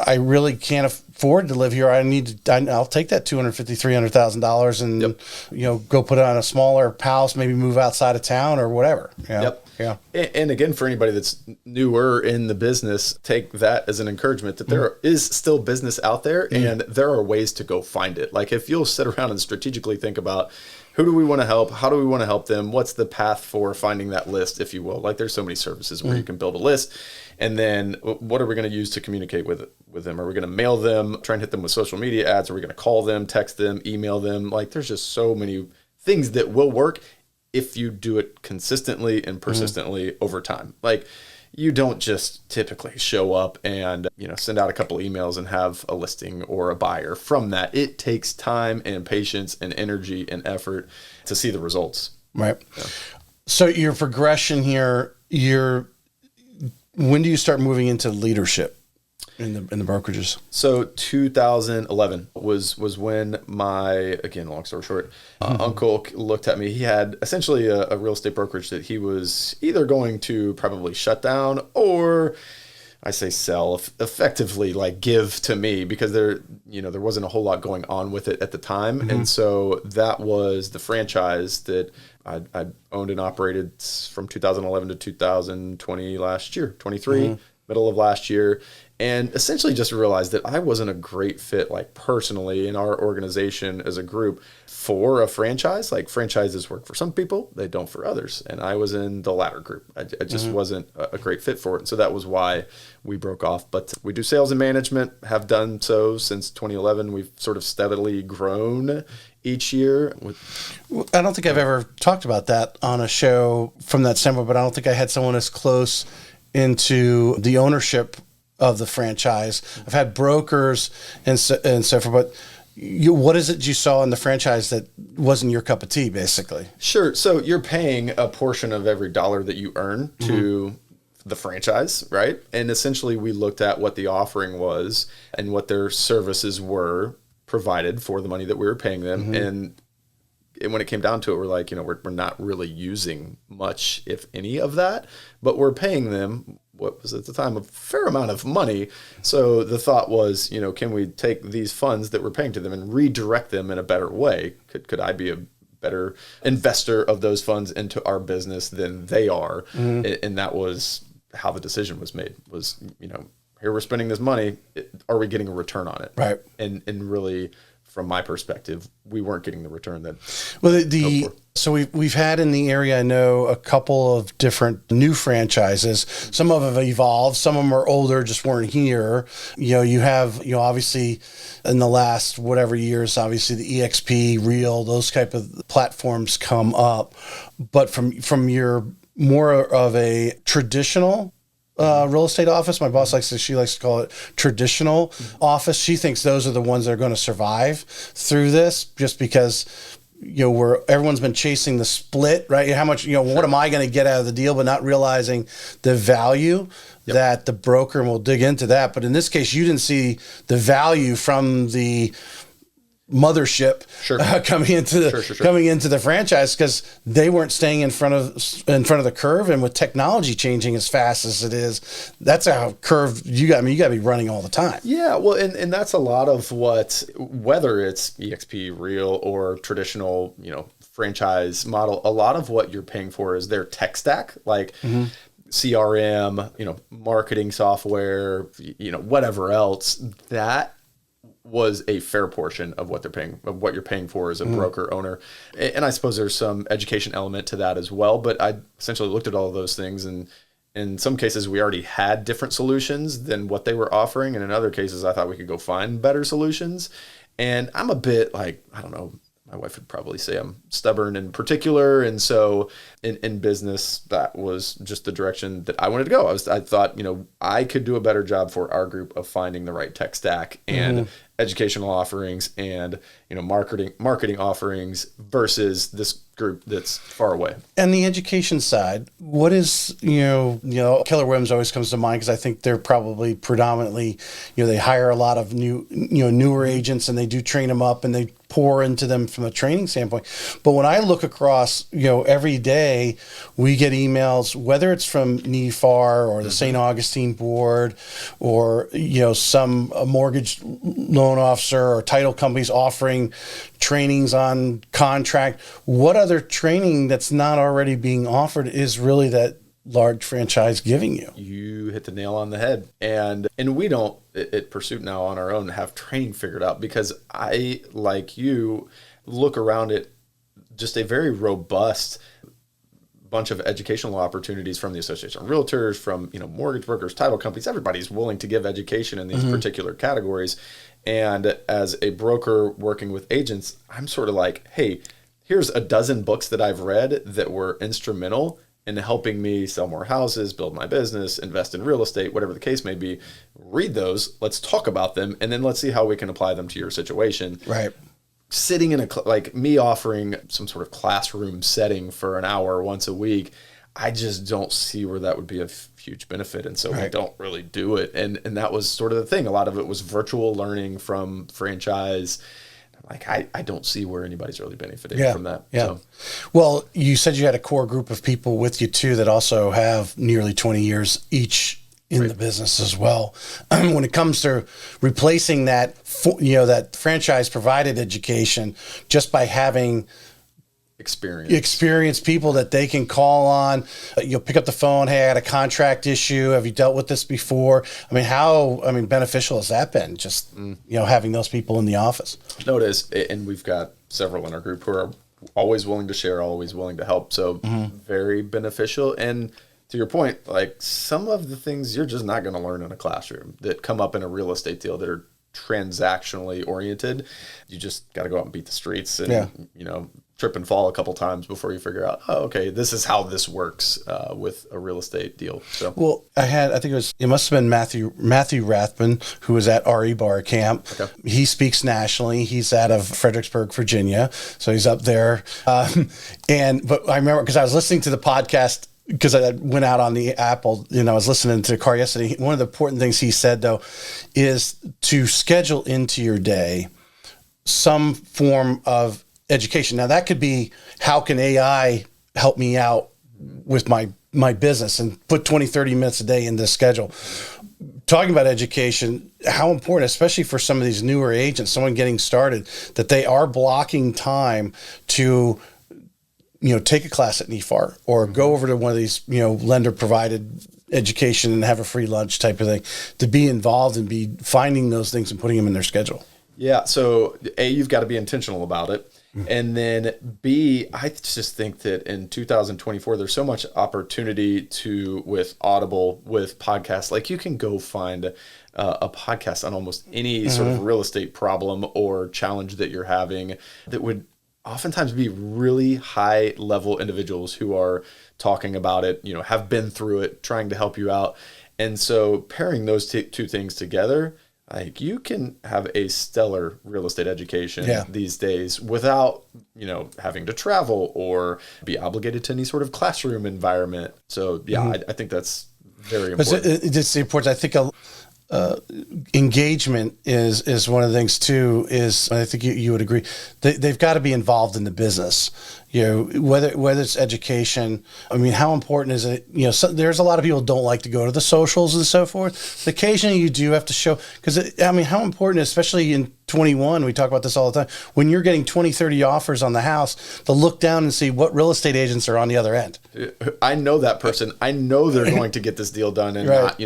Speaker 2: I really can't afford to live here. I'll take that $250,000, $300,000 and go put it on a smaller house, maybe move outside of town or whatever.
Speaker 1: Yep. Yeah. And again, for anybody that's newer in the business, take that as an encouragement that there is still business out there, and there are ways to go find it. Like if you'll sit around and strategically think about, who do we want to help? How do we want to help them? What's the path for finding that list, if you will? Like there's so many services where you can build a list. And then what are we going to use to communicate with them? Are we going to mail them, try and hit them with social media ads? Are we going to call them, text them, email them? Like there's just so many things that will work if you do it consistently and persistently over time. Like you don't just typically show up and, send out a couple emails and have a listing or a buyer from that. It takes time and patience and energy and effort to see the results.
Speaker 2: Right. Yeah. So your progression here, when do you start moving into leadership in the brokerages?
Speaker 1: So 2011 was when my, again, long story short, uncle looked at me. He had essentially a real estate brokerage that he was either going to probably shut down, or I say sell, effectively like give to me, because there wasn't a whole lot going on with it at the time. Mm-hmm. And so that was the franchise that I owned and operated from 2011 to 2020 last year, 23, mm-hmm. middle of last year. And essentially just realized that I wasn't a great fit, like personally in our organization as a group for a franchise. Like franchises work for some people, they don't for others. And I was in the latter group. I just mm-hmm. wasn't a great fit for it. And so that was why we broke off. But we do sales and management, have done so since 2011. We've sort of steadily grown each year.
Speaker 2: I don't think I've ever talked about that on a show from that standpoint, but I don't think I had someone as close into the ownership of the franchise. I've had brokers and so forth, but what is it you saw in the franchise that wasn't your cup of tea, basically?
Speaker 1: Sure. So you're paying a portion of every dollar that you earn to mm-hmm. the franchise, right? And essentially we looked at what the offering was and what their services were provided for the money that we were paying them. Mm-hmm. And when it came down to it, we're like, we're not really using much, if any, of that, but we're paying them what was at the time a fair amount of money. So the thought was, can we take these funds that we're paying to them and redirect them in a better way? Could I be a better investor of those funds into our business than they are? Mm-hmm. And that was how the decision was made, was, here we're spending this money. Are we getting a return on it?
Speaker 2: Right.
Speaker 1: And really, from my perspective, we weren't getting the return that.
Speaker 2: Well, so we've had in the area, I know, a couple of different new franchises. Some of them have evolved. Some of them are older, just weren't here. You have, obviously in the last whatever years, obviously the EXP, Real, those type of platforms come up. But from your more of a traditional real estate office. My boss likes to call it traditional office. She thinks those are the ones that are going to survive through this, just because where everyone's been chasing the split, right? How much, what am I going to get out of the deal, but not realizing the value that the broker, and we'll dig into that. But in this case, you didn't see the value from the mothership coming into the franchise, because they weren't staying in front of the curve. And with technology changing as fast as it is, that's a curve you got to be running all the time.
Speaker 1: Yeah, well, and that's a lot of what, whether it's EXP, Real, or traditional franchise model, a lot of what you're paying for is their tech stack, like mm-hmm. CRM, marketing software, whatever else. That was a fair portion of what you're paying for as a mm-hmm. broker owner. And I suppose there's some education element to that as well. But I essentially looked at all of those things, and in some cases we already had different solutions than what they were offering. And in other cases, I thought we could go find better solutions. And I'm a bit like, I don't know, my wife would probably say I'm stubborn in particular. And so in business, that was just the direction that I wanted to go. I thought, I could do a better job for our group of finding the right tech stack and mm-hmm. educational offerings and, marketing offerings versus this group that's far away.
Speaker 2: And the education side, what is, Keller Williams always comes to mind, because I think they're probably predominantly, they hire a lot of newer agents, and they do train them up, and they pour into them from a training standpoint. But when I look across, every day we get emails, whether it's from NEFAR or the mm-hmm. St. Augustine board, or, some mortgage loan officer or title companies offering trainings on contract. What other training that's not already being offered is really that large franchise giving you?
Speaker 1: You hit the nail on the head. And we don't at Pursuit now on our own have training figured out, because I, like you, look around at just a very robust bunch of educational opportunities from the Association of Realtors, from mortgage brokers, title companies. Everybody's willing to give education in these mm-hmm. particular categories. And as a broker working with agents, I'm sort of like, hey, here's a dozen books that I've read that were instrumental in helping me sell more houses, build my business, invest in real estate, whatever the case may be. Read those, let's talk about them, and then let's see how we can apply them to your situation.
Speaker 2: Right.
Speaker 1: Sitting in like me offering some sort of classroom setting for an hour once a week, I just don't see where that would be a huge benefit. And so we don't really do it. And that was sort of the thing. A lot of it was virtual learning from franchise. Like, I don't see where anybody's really benefiting from that.
Speaker 2: Yeah.
Speaker 1: So.
Speaker 2: Well, you said you had a core group of people with you too that also have nearly 20 years each in the business as well. When it comes to replacing that, that franchise provided education, just by having experienced people that they can call on. You'll pick up the phone. Hey, I had a contract issue. Have you dealt with this before? How beneficial has that been? Just, having those people in the office.
Speaker 1: No, it is. And we've got several in our group who are always willing to share, always willing to help. So very beneficial. And to your point, like some of the things you're just not going to learn in a classroom that come up in a real estate deal that are transactionally oriented. You just got to go out and beat the streets and, trip and fall a couple times before you figure out, oh, okay, this is how this works with a real estate deal. So,
Speaker 2: well, it must have been Matthew Rathbun, who was at RE Bar Camp. Okay. He speaks nationally. He's out of Fredericksburg, Virginia. So he's up there. But I remember, because I was listening to the podcast, because I went out on the Apple, I was listening to the car yesterday. One of the important things he said, though, is to schedule into your day some form of education. Now, that could be, how can AI help me out with my business, and put 20, 30 minutes a day in this schedule. Talking about education, how important, especially for some of these newer agents, someone getting started, that they are blocking time to take a class at NEFAR or go over to one of these, lender provided education and have a free lunch type of thing, to be involved and be finding those things and putting them in their schedule.
Speaker 1: Yeah. So A, you've got to be intentional about it. And then B, I just think that in 2024, there's so much opportunity with Audible, with podcasts. Like you can go find a podcast on almost any sort of real estate problem or challenge that you're having that would oftentimes be really high level individuals who are talking about it, have been through it, trying to help you out. And so pairing those two things together, like you can have a stellar real estate education these days without, having to travel or be obligated to any sort of classroom environment. So I think that's very important.
Speaker 2: It's important. I think engagement is one of the things too. Is, I think you would agree, they've got to be involved in the business. Whether it's education. How important is it? There's a lot of people who don't like to go to the socials and so forth. Occasionally you do have to show, because how important, especially in 21, we talk about this all the time, when you're getting 20, 30 offers on the house, to look down and see what real estate agents are on the other end.
Speaker 1: I know that person. I know they're going to get this deal done and not,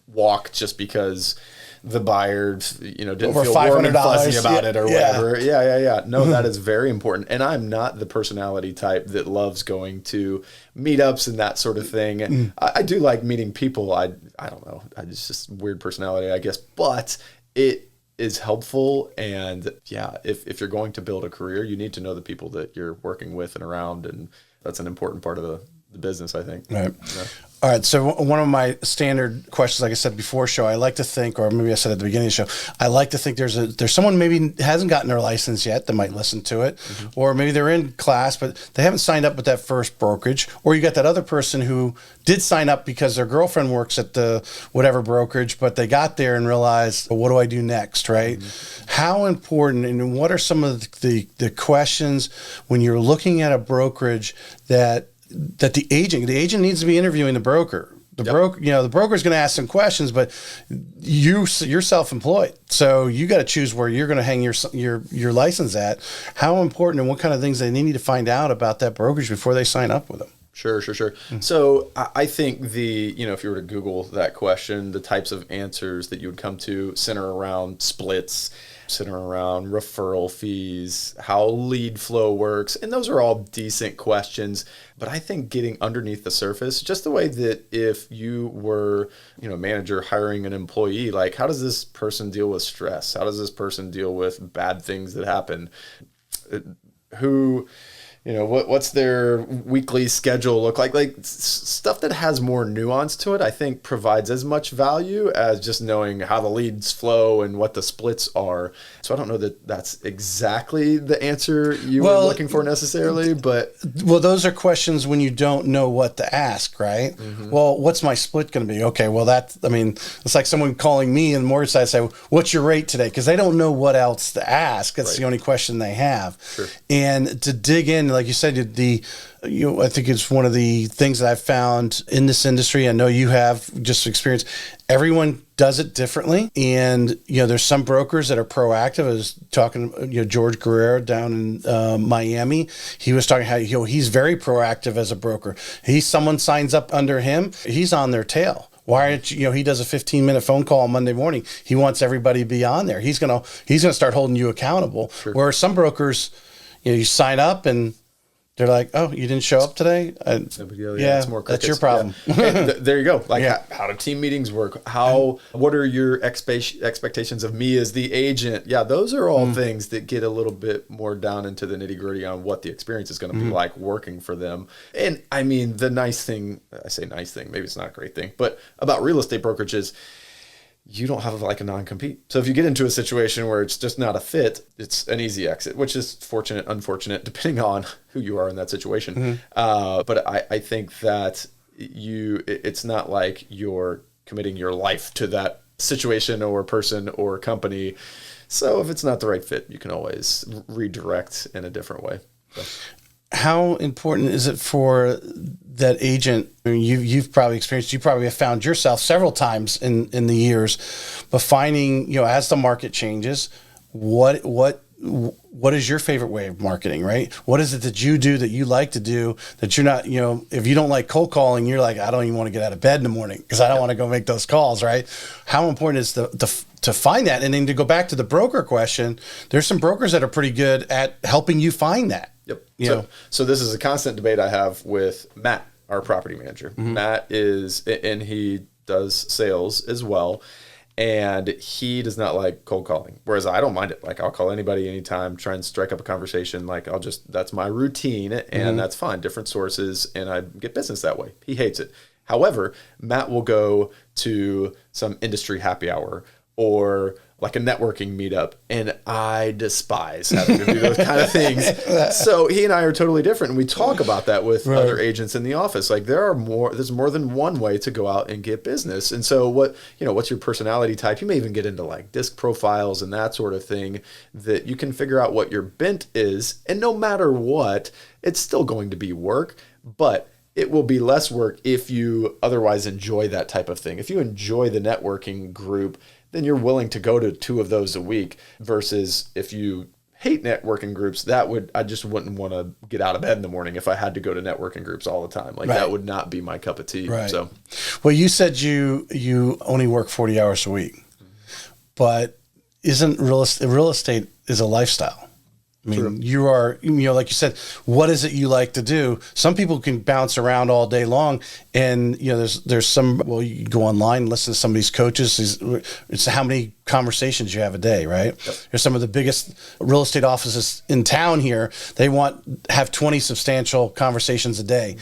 Speaker 1: walk just because the buyer, didn't
Speaker 2: over
Speaker 1: feel warm and fuzzy
Speaker 2: $500
Speaker 1: about it or whatever. Yeah. No, that is very important. And I'm not the personality type that loves going to meetups and that sort of thing. I do like meeting people. I don't know. It's just weird personality, I guess. But it is helpful. And if you're going to build a career, you need to know the people that you're working with and around. And that's an important part of the business, I think.
Speaker 2: Right. Yeah. All right. So one of my standard questions, like I said before show, I like to think, or maybe I said at the beginning of the show, I like to think there's someone maybe hasn't gotten their license yet that might listen to it, or maybe they're in class, but they haven't signed up with that first brokerage, or you got that other person who did sign up because their girlfriend works at the whatever brokerage, but they got there and realized, well, what do I do next, right? How important, and what are some of the questions when you're looking at a brokerage that the agent needs to be interviewing the broker. The broker is going to ask some questions, but you're self-employed, so you got to choose where you're going to hang your license at. How important and what kind of things they need to find out about that brokerage before they sign up with them.
Speaker 1: Sure. So I think if you were to Google that question, the types of answers that you would come to center around splits, center around referral fees, how lead flow works. And those are all decent questions. But I think getting underneath the surface, just the way that if you were, a manager hiring an employee, like how does this person deal with stress? How does this person deal with bad things that happen? What's their weekly schedule look like? Like stuff that has more nuance to it, I think provides as much value as just knowing how the leads flow and what the splits are. So I don't know that that's exactly the answer you were looking for necessarily, but.
Speaker 2: Well, those are questions when you don't know what to ask, right? Well, what's my split going to be? Okay, well it's like someone calling me in the mortgage side and say, what's your rate today? Because they don't know what else to ask. That's the only question they have.
Speaker 1: Sure.
Speaker 2: And to dig in find, like you said, I think it's one of the things that I've found in this industry. I know you have just experience. Everyone does it differently. And, there's some brokers that are proactive. I was talking, George Guerrero down in Miami. He was talking how, he's very proactive as a broker. Someone signs up under him, he's on their tail. Why aren't he does a 15-minute phone call on Monday morning. He wants everybody to be on there. He's gonna start holding you accountable. Sure. Where some brokers, you sign up and they're like, "Oh, you didn't show up today."
Speaker 1: It's more crickets.
Speaker 2: That's your problem.
Speaker 1: Yeah. There you go. Like, how do team meetings work? What are your expectations of me as the agent? Yeah, those are all things that get a little bit more down into the nitty gritty on what the experience is going to be like working for them. And I mean, the nice thing, I say nice thing, maybe it's not a great thing, but about real estate brokerage is, you don't have like a non-compete. So if you get into a situation where it's just not a fit, it's an easy exit, which is fortunate, unfortunate, depending on who you are in that situation. But I think that it's not like you're committing your life to that situation or person or company. So if it's not the right fit, you can always redirect in a different way. So.
Speaker 2: How important is it for that agent? I mean, you've probably experienced, you probably have found yourself several times in the years, but finding, as the market changes, what is your favorite way of marketing, right? What is it that you do that you like to do that you're not, if you don't like cold calling, you're like, I don't even want to get out of bed in the morning because I don't want to go make those calls, right? How important is to find that? And then to go back to the broker question, there's some brokers that are pretty good at helping you find that.
Speaker 1: Yep. So this is a constant debate I have with Matt, our property manager. Matt and he does sales as well. And he does not like cold calling, whereas I don't mind it. Like, I'll call anybody anytime, try and strike up a conversation. Like, that's my routine, and that's fine. Different sources, and I get business that way. He hates it. However, Matt will go to some industry happy hour or like a networking meetup, and I despise having to do those kind of things. So he and I are totally different, and we talk about that with other agents in the office. Like, there's more than one way to go out and get business. And so what's your personality type? You may even get into like disc profiles and that sort of thing, that you can figure out what your bent is, and no matter what, it's still going to be work, but it will be less work if you otherwise enjoy that type of thing. If you enjoy the networking group, then you're willing to go to 2 of those a week, versus if you hate networking groups, I just wouldn't want to get out of bed in the morning if I had to go to networking groups all the time. Like, that would not be my cup of tea.
Speaker 2: Right.
Speaker 1: So,
Speaker 2: well, you said you only work 40 hours a week, but isn't real estate is a lifestyle? I mean, True. You are, like you said, what is it you like to do? Some people can bounce around all day long, and there's some. Well, you go online, listen to some of these coaches. It's how many conversations you have a day, right? Yep. There's some of the biggest real estate offices in town here. They have 20 substantial conversations a day.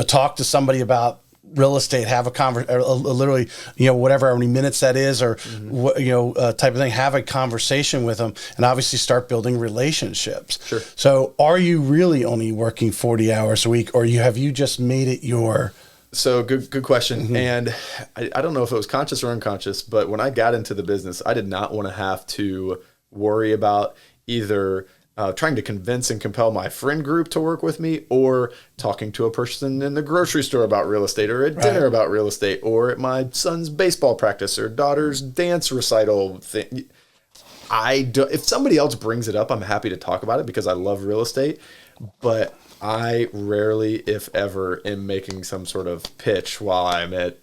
Speaker 2: Talk to somebody about real estate, have a literally, whatever, how many minutes that is, or type of thing, have a conversation with them, and obviously start building relationships.
Speaker 1: Sure.
Speaker 2: So are you really only working 40 hours a week, or have you just made it your...
Speaker 1: So good question. And I don't know if it was conscious or unconscious, but when I got into the business, I did not want to have to worry about either trying to convince and compel my friend group to work with me, or talking to a person in the grocery store about real estate, or at dinner about real estate, or at my son's baseball practice or daughter's dance recital thing. If somebody else brings it up, I'm happy to talk about it because I love real estate, but I rarely, if ever, am making some sort of pitch while I'm at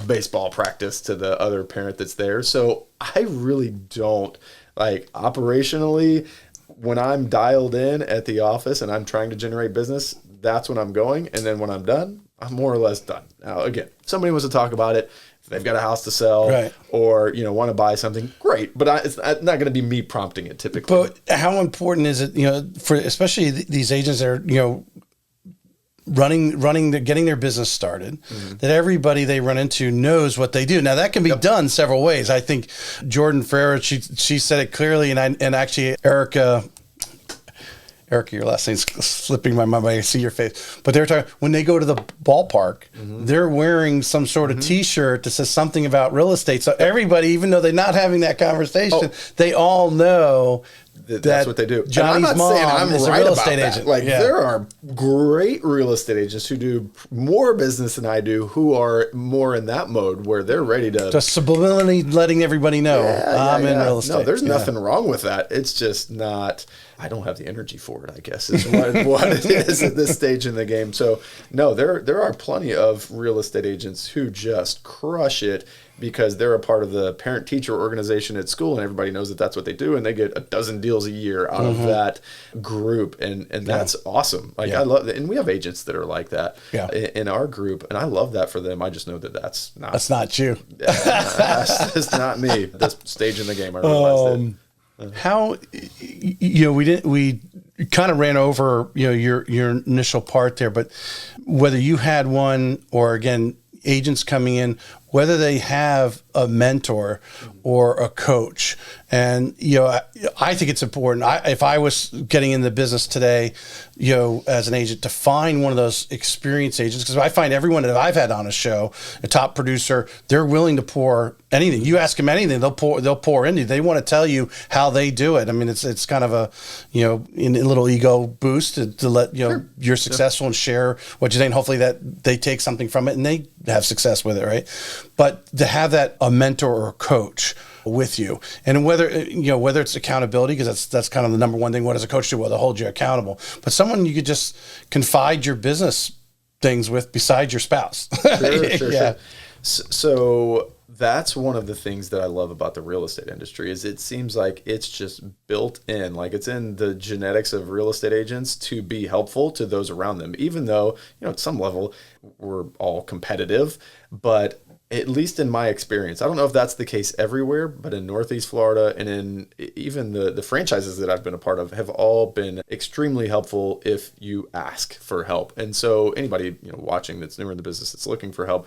Speaker 1: baseball practice to the other parent that's there. So I really don't, like, operationally, when I'm dialed in at the office and I'm trying to generate business, that's when I'm going. And then when I'm done, I'm more or less done. Now, again, if somebody wants to talk about it, if they've got a house to sell, or, want to buy something, great. But it's not going to be me prompting it typically.
Speaker 2: But how important is it, for especially these agents that are, getting their business started, that everybody they run into knows what they do. Now that can be done several ways. I think Jordan Ferrer, she said it clearly, and actually Erica, your last name's slipping my mind. I see your face, but they're talking when they go to the ballpark, they're wearing some sort of T-shirt that says something about real estate. So everybody, even though they're not having that conversation, they all know
Speaker 1: That's what they do.
Speaker 2: Johnny's
Speaker 1: and I'm not saying
Speaker 2: mom
Speaker 1: I'm
Speaker 2: is a
Speaker 1: right
Speaker 2: real
Speaker 1: about
Speaker 2: estate
Speaker 1: that.
Speaker 2: agent.
Speaker 1: Like
Speaker 2: Yeah.
Speaker 1: there are great real estate agents who do more business than I do, who are more in that mode where they're ready to
Speaker 2: Just subliminally letting everybody know I'm in real estate.
Speaker 1: No, there's nothing wrong with that. It's just not. I don't have the energy for it, I guess, is what it is at this stage in the game. So, no, there are plenty of real estate agents who just crush it because they're a part of the parent-teacher organization at school, and everybody knows that that's what they do, and they get a dozen deals a year out of that group, and that's awesome. Like I love that, and we have agents that are like that in our group, and I love that for them. I just know that that's
Speaker 2: not you.
Speaker 1: That's not me. This stage in the game, I realized it.
Speaker 2: How, we kind of ran over, your initial part there, but whether you had one or again, agents coming in, whether they have a mentor or a coach. And, I think it's important. If I was getting in the business today, as an agent, to find one of those experienced agents, because I find everyone that I've had on a show, a top producer, they're willing to pour anything. You ask them anything, they'll pour into you. They want to tell you how they do it. I mean, it's kind of a, a little ego boost to let, you're successful and share what you think. Hopefully that they take something from it and they have success with it. Right. But to have a mentor or a coach with you, and whether it's accountability, because that's kind of the number one thing. What does a coach do? Well, they'll hold you accountable, but someone you could just confide your business things with besides your spouse.
Speaker 1: Sure. So that's one of the things that I love about the real estate industry is it seems like it's just built in, like it's in the genetics of real estate agents to be helpful to those around them, even though, at some level we're all competitive, but at least in my experience, I don't know if that's the case everywhere, but in Northeast Florida and in even the franchises that I've been a part of have all been extremely helpful if you ask for help. And so anybody, watching that's newer in the business that's looking for help,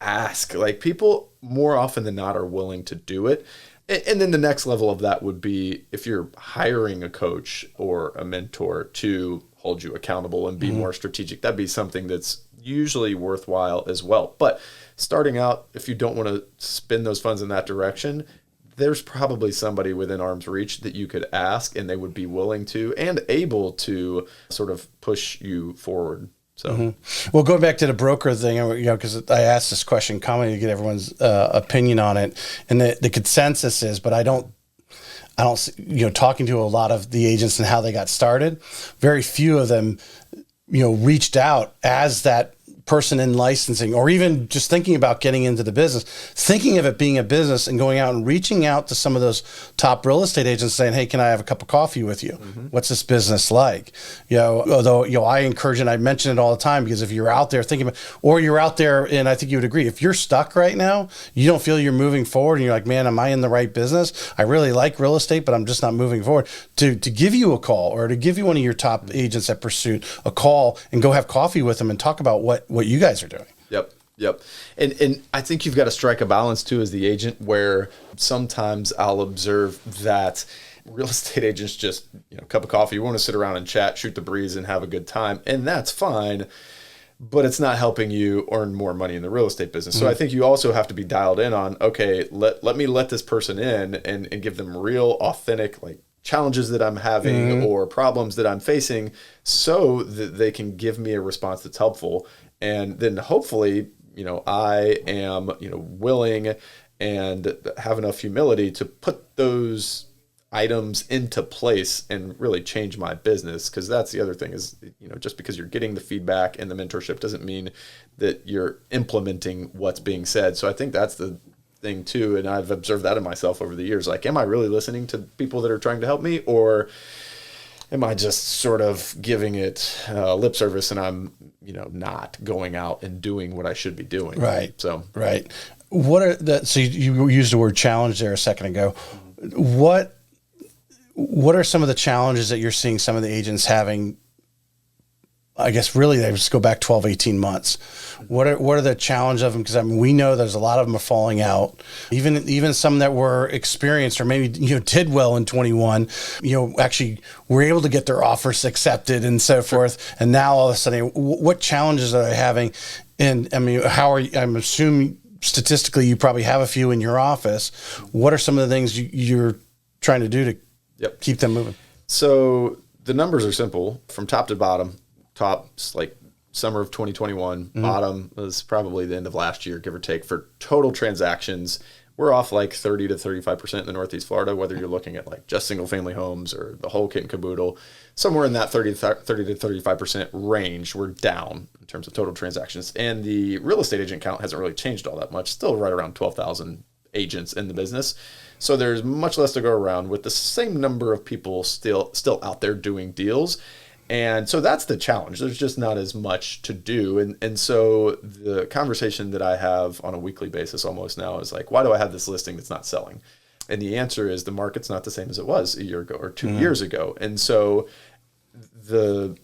Speaker 1: ask. Like people more often than not are willing to do it. And then the next level of that would be if you're hiring a coach or a mentor to hold you accountable and be more strategic, that'd be something that's usually worthwhile as well. But starting out, if you don't want to spend those funds in that direction, there's probably somebody within arm's reach that you could ask and they would be willing to and able to sort of push you forward. So,
Speaker 2: Well, going back to the broker thing, because I asked this question commonly to get everyone's opinion on it, and the consensus is, but I don't, talking to a lot of the agents and how they got started, very few of them, reached out as that person in licensing, or even just thinking about getting into the business, thinking of it being a business and going out and reaching out to some of those top real estate agents saying, hey, can I have a cup of coffee with you? What's this business like? Although I encourage, and I mention it all the time, because if you're out there thinking about, or you're out there, and I think you would agree, if you're stuck right now, you don't feel you're moving forward and you're like, man, am I in the right business? I really like real estate, but I'm just not moving forward. To give you a call, or to give you one of your top agents at Pursuit a call and go have coffee with them and talk about what you guys are doing.
Speaker 1: Yep. And I think you've got to strike a balance too as the agent, where sometimes I'll observe that real estate agents just, cup of coffee, you want to sit around and chat, shoot the breeze and have a good time. And that's fine, but it's not helping you earn more money in the real estate business. So I think you also have to be dialed in on, okay, let me let this person in and give them real, authentic, like challenges that I'm having or problems that I'm facing, so that they can give me a response that's helpful. And then hopefully, I am, willing and have enough humility to put those items into place and really change my business. Because that's the other thing is, just because you're getting the feedback and the mentorship doesn't mean that you're implementing what's being said. So I think that's the thing too. And I've observed that in myself over the years. Like, am I really listening to people that are trying to help me, or am I just sort of giving it lip service and I'm, not going out and doing what I should be doing?
Speaker 2: Right.
Speaker 1: So,
Speaker 2: right. So you used the word challenge there a second ago. What are some of the challenges that you're seeing some of the agents having? I guess really they just go back 12, 18 months. What are the challenge of them? Because we know there's a lot of them are falling out. Even some that were experienced or maybe did well in 21, actually were able to get their offers accepted and so forth. And now all of a sudden, what challenges are they having? And I'm assuming statistically you probably have a few in your office. What are some of the things you're trying to do to
Speaker 1: Yep.
Speaker 2: keep them moving?
Speaker 1: So the numbers are simple from top to bottom. Top's like summer of 2021. Bottom was probably the end of last year, give or take, for total transactions. We're off like 30 to 35% in the Northeast Florida, whether you're looking at like just single family homes or the whole kit and caboodle. Somewhere in that 30 to 35% range, we're down in terms of total transactions. And the real estate agent count hasn't really changed all that much, still right around 12,000 agents in the business. So there's much less to go around with the same number of people still out there doing deals. And so that's the challenge. There's just not as much to do. And so the conversation that I have on a weekly basis almost now is like, why do I have this listing that's not selling? And the answer is the market's not the same as it was a year ago or 2 years ago. And so the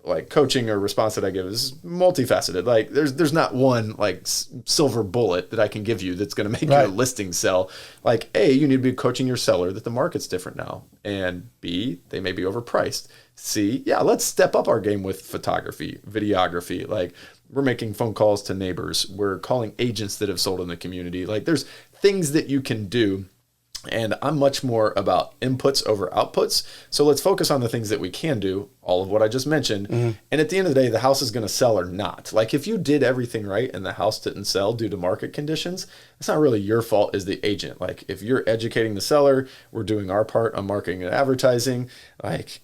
Speaker 1: like coaching or response that I give is multifaceted. Like there's not one like silver bullet that I can give you that's going to make your listing sell. Like A, you need to be coaching your seller that the market's different now. And B, they may be overpriced. C, yeah, let's step up our game with photography, videography. Like we're making phone calls to neighbors. We're calling agents that have sold in the community. Like there's things that you can do. And I'm much more about inputs over outputs. So let's focus on the things that we can do, all of what I just mentioned. And at the end of the day, the house is going to sell or not. Like if you did everything right and the house didn't sell due to market conditions, it's not really your fault as the agent. Like if you're educating the seller, we're doing our part on marketing and advertising. Like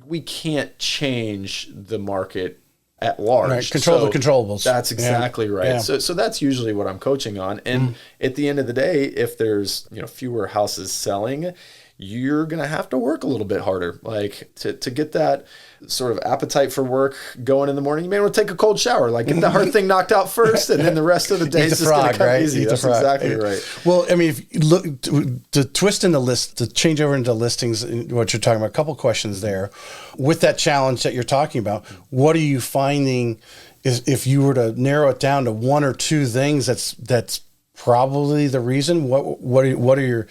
Speaker 1: we can't change the market at large.
Speaker 2: Right. Control the controllables.
Speaker 1: That's exactly right. Yeah. So that's usually what I'm coaching on. And at the end of the day, if there's fewer houses selling, you're going to have to work a little bit harder. Like to get that sort of appetite for work going in the morning, you may want to take a cold shower, like get the hard thing knocked out first, and then the rest of the day is just going to come easy. That's exactly right.
Speaker 2: Well, I mean, if you look to twist into list, to change over into listings, what you're talking about, a couple questions there. With that challenge that you're talking about, what are you finding is if you were to narrow it down to one or two things that's probably the reason? What are your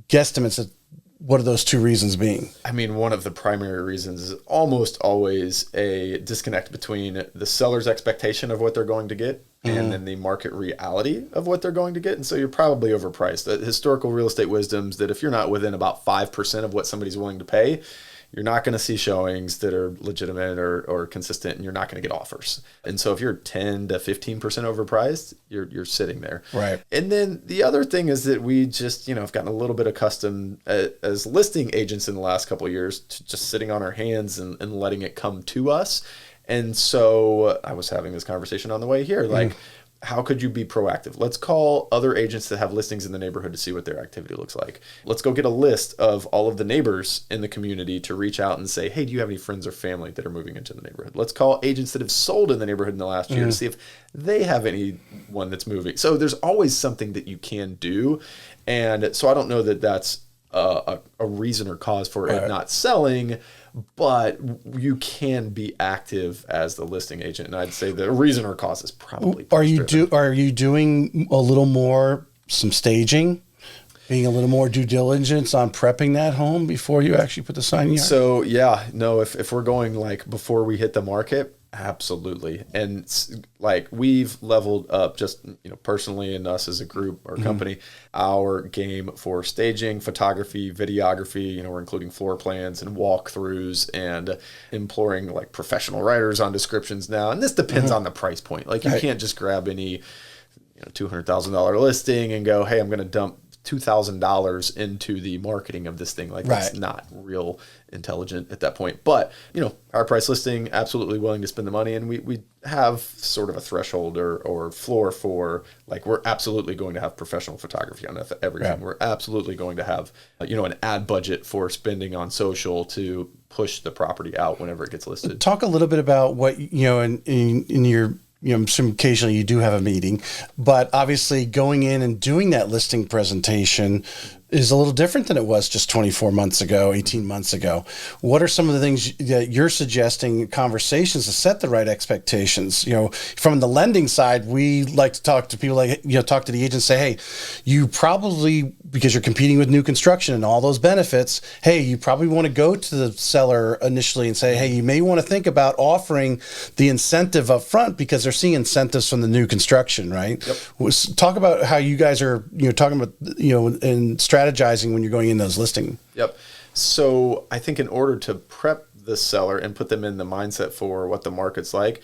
Speaker 2: guesstimates? What are those two reasons being?
Speaker 1: I mean, one of the primary reasons is almost always a disconnect between the seller's expectation of what they're going to get and then the market reality of what they're going to get. And so you're probably overpriced. The historical real estate wisdom's that if you're not within about 5% of what somebody's willing to pay, you're not going to see showings that are legitimate or consistent, and you're not going to get offers. And so if you're 10 to 15% overpriced, you're sitting there.
Speaker 2: Right.
Speaker 1: And then the other thing is that we just, have gotten a little bit accustomed as listing agents in the last couple of years to just sitting on our hands and letting it come to us. And so I was having this conversation on the way here, like, how could you be proactive? Let's call other agents that have listings in the neighborhood to see what their activity looks like. Let's go get a list of all of the neighbors in the community to reach out and say, hey, do you have any friends or family that are moving into the neighborhood? Let's call agents that have sold in the neighborhood in the last year to see if they have anyone that's moving. So there's always something that you can do. And so I don't know that that's a reason or cause for it not selling, but you can be active as the listing agent. And I'd say the reason or cause is probably
Speaker 2: Are you doing a little more some staging, being a little more due diligence on prepping that home before you actually put the sign in?
Speaker 1: So if we're going like before we hit the market, absolutely. And like we've leveled up just, personally and us as a group or company, our game for staging, photography, videography, we're including floor plans and walkthroughs and employing like professional writers on descriptions now. And this depends on the price point. Like you can't just grab any, $200,000 listing and go, hey, I'm going to dump $2,000 into the marketing of this thing. Like that's not real intelligent at that point. But, our price listing, absolutely willing to spend the money. And we have sort of a threshold or floor for like, we're absolutely going to have professional photography on everything. We're absolutely going to have, an ad budget for spending on social to push the property out whenever it gets listed.
Speaker 2: Talk a little bit about what, in your, some occasionally you do have a meeting, but obviously going in and doing that listing presentation is a little different than it was just 24 months ago, 18 months ago. What are some of the things that you're suggesting, conversations to set the right expectations? From the lending side, we like to talk to people talk to the agents, say, hey, you probably, because you're competing with new construction and all those benefits, hey, you probably want to go to the seller initially and say, hey, you may want to think about offering the incentive up front because they're seeing incentives from the new construction, right?
Speaker 1: Yep.
Speaker 2: Talk about how you guys are, talking about, and strategy strategizing when you're going in those listings?
Speaker 1: Yep. So I think in order to prep the seller and put them in the mindset for what the market's like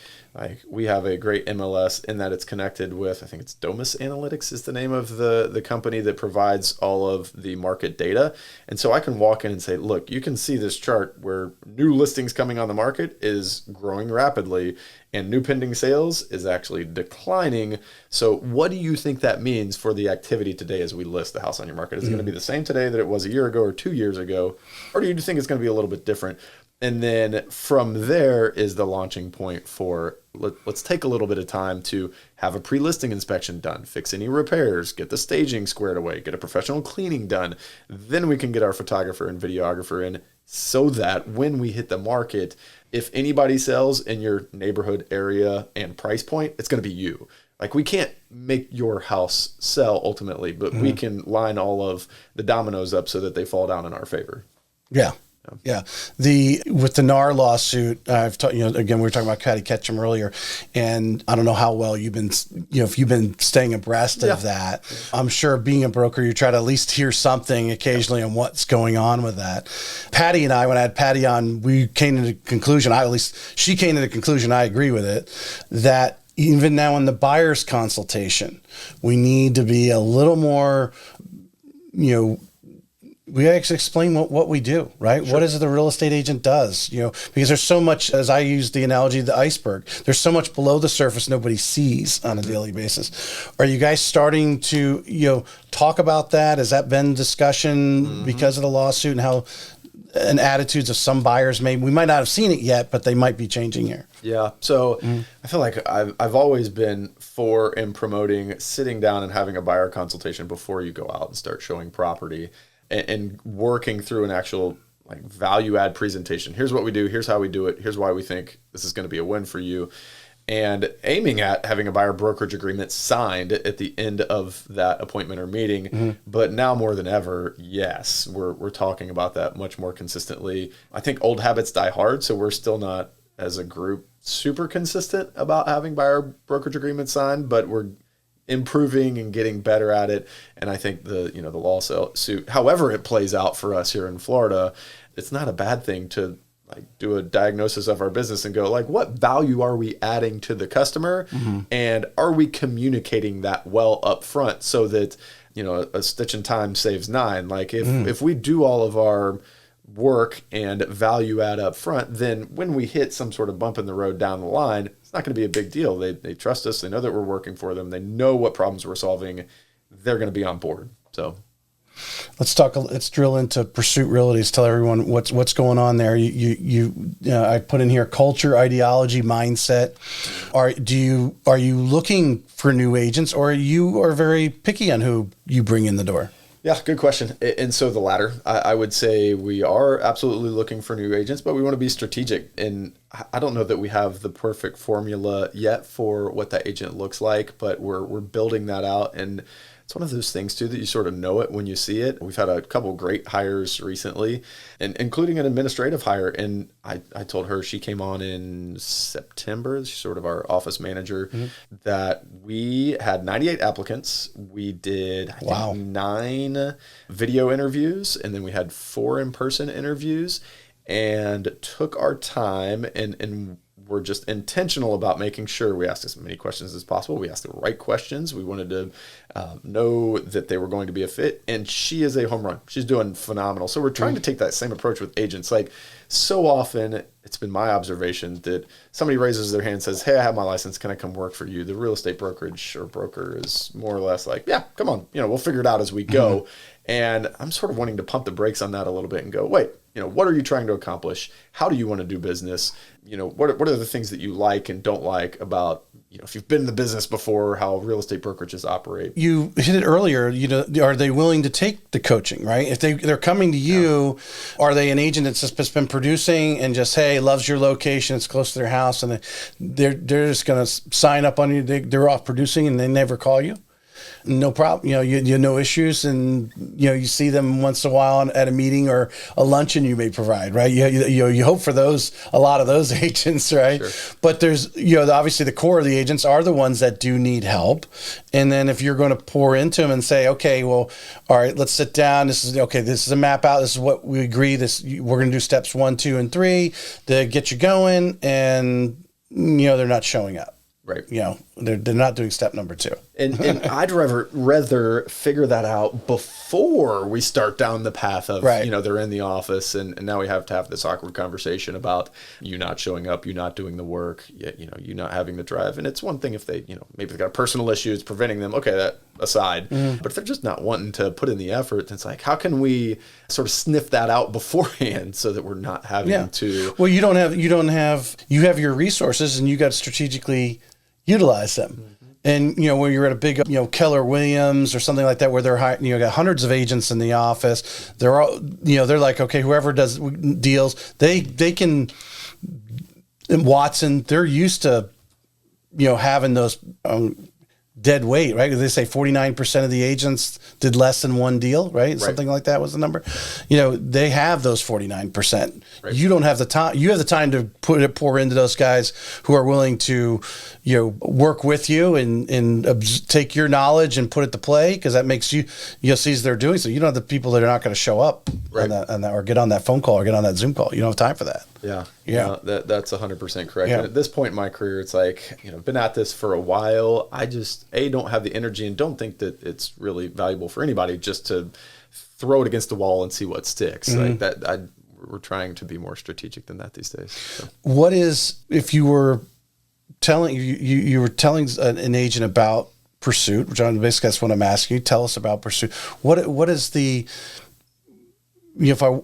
Speaker 1: we have a great MLS in that it's connected with, I think it's Domus Analytics is the name of the company that provides all of the market data. And so I can walk in and say, look, you can see this chart where new listings coming on the market is growing rapidly and new pending sales is actually declining. So what do you think that means for the activity today as we list the house on your market? Is it going to be the same today that it was a year ago or 2 years ago? Or do you think it's going to be a little bit different? And then from there is the launching point for let's take a little bit of time to have a pre-listing inspection done, fix any repairs, get the staging squared away, get a professional cleaning done. Then we can get our photographer and videographer in so that when we hit the market, if anybody sells in your neighborhood area and price point, it's going to be you. Like we can't make your house sell ultimately, but we can line all of the dominoes up so that they fall down in our favor.
Speaker 2: Yeah. Yeah. With the NAR lawsuit, again, we were talking about Catty Ketchum earlier, and I don't know how well you've been, if you've been staying abreast of that. I'm sure being a broker, you try to at least hear something occasionally on what's going on with that. Patty and I, when I had Patty on, we came to the conclusion, she came to the conclusion, I agree with it, that even now in the buyer's consultation, we need to be a little more, we actually explain what we do, right? Sure. What is it the real estate agent does, because there's so much, as I use the analogy of the iceberg, there's so much below the surface nobody sees on a daily basis. Are you guys starting to, talk about that? Has that been discussion because of the lawsuit and how and attitudes of some buyers we might not have seen it yet, but they might be changing here?
Speaker 1: Yeah. So I feel like I've always been for and promoting sitting down and having a buyer consultation before you go out and start showing property. And working through an actual value add presentation. Here's what we do. Here's how we do it. Here's why we think this is going to be a win for you. And aiming at having a buyer brokerage agreement signed at the end of that appointment or meeting. But now more than ever, yes, we're talking about that much more consistently. I think old habits die hard. So we're still not, as a group, super consistent about having buyer brokerage agreements signed, but we're improving and getting better at it. And I think the lawsuit, however it plays out for us here in Florida, it's not a bad thing to do a diagnosis of our business and go what value are we adding to the customer? And are we communicating that well up front so that, a stitch in time saves nine? If we do all of our work and value add up front, then when we hit some sort of bump in the road down the line, it's not going to be a big deal. They trust us. They know that we're working for them. They know what problems we're solving. They're going to be on board. So let's drill into Pursuit Realties. Tell everyone what's going on there. I put in here culture, ideology, mindset. Are you looking for new agents, or you are very picky on who you bring in the door? Yeah, good question. And so the latter, I would say we are absolutely looking for new agents, but we want to be strategic. And I don't know that we have the perfect formula yet for what that agent looks like, but we're building that out. And it's one of those things too that you sort of know it when you see it. We've had a couple great hires recently, and including an administrative hire. And I told her, she came on in September, she's sort of our office manager, that we had 98 applicants. We did I think 9 video interviews, and then we had 4 in-person interviews, and took our time and we're just intentional about making sure we asked as many questions as possible. We asked the right questions. We wanted to know that they were going to be a fit. And she is a home run. She's doing phenomenal. So we're trying to take that same approach with agents. So often, it's been my observation that somebody raises their hand and says, hey, I have my license. Can I come work for you? The real estate brokerage or broker is more or less yeah, come on. We'll figure it out as we go. And I'm sort of wanting to pump the brakes on that a little bit and go, wait, what are you trying to accomplish? How do you want to do business? What are the things that you like and don't like about, if you've been in the business before, how real estate brokerages operate? You
Speaker 2: hit it earlier, are they willing to take the coaching, right? If they're coming to you, are they an agent that's just been producing and just, hey, loves your location, it's close to their house, and they're just going to sign up on you, they're off producing and they never call you? no problem. You no issues, and you see them once in a while at a meeting or a luncheon you may provide, right? You hope for a lot of those agents, right?
Speaker 1: Sure.
Speaker 2: But there's obviously the core of the agents are the ones that do need help, and then if you're going to pour into them and say, okay, well, all right, let's sit down. This is a map out. This is what we agree. We're going to do steps 1, 2, and 3 to get you going, and they're not showing up.
Speaker 1: Right.
Speaker 2: They're not doing step number 2.
Speaker 1: And I'd rather figure that out before we start down the path of,
Speaker 2: right.
Speaker 1: They're in the office and now we have to have this awkward conversation about you not showing up, you not doing the work, you not having the drive. And it's one thing if they, maybe they've got a personal issue, it's preventing them. Okay, that aside. But if they're just not wanting to put in the effort, it's like, how can we sort of sniff that out beforehand so that we're not having to.
Speaker 2: Well, you have your resources and you got to strategically utilize them. Mm-hmm. And, when you're at a big, Keller Williams or something like that, where they're got hundreds of agents in the office, they're all, they're like, okay, whoever does deals, they can, in Watson, they're used to, having those dead weight, right? They say 49% of the agents did less than one deal, right? Something like that was the number. They have those 49%. Right. You don't have the time. You have the time to pour into those guys who are willing to, work with you and take your knowledge and put it to play, because that makes you sees they're doing so. You don't have the people that are not going to show up on that, or get on that phone call or get on that Zoom call. You don't have time for that.
Speaker 1: Yeah. That's 100% correct.
Speaker 2: Yeah.
Speaker 1: And at this point in my career, it's like, been at this for a while. I just, don't have the energy and don't think that it's really valuable for anybody just to throw it against the wall and see what sticks. Mm-hmm. Like that, we're trying to be more strategic than that these days. So.
Speaker 2: What is, if you were telling, you were telling an agent about Pursuit, which basically that's what I'm asking you, tell us about Pursuit. What is the, if I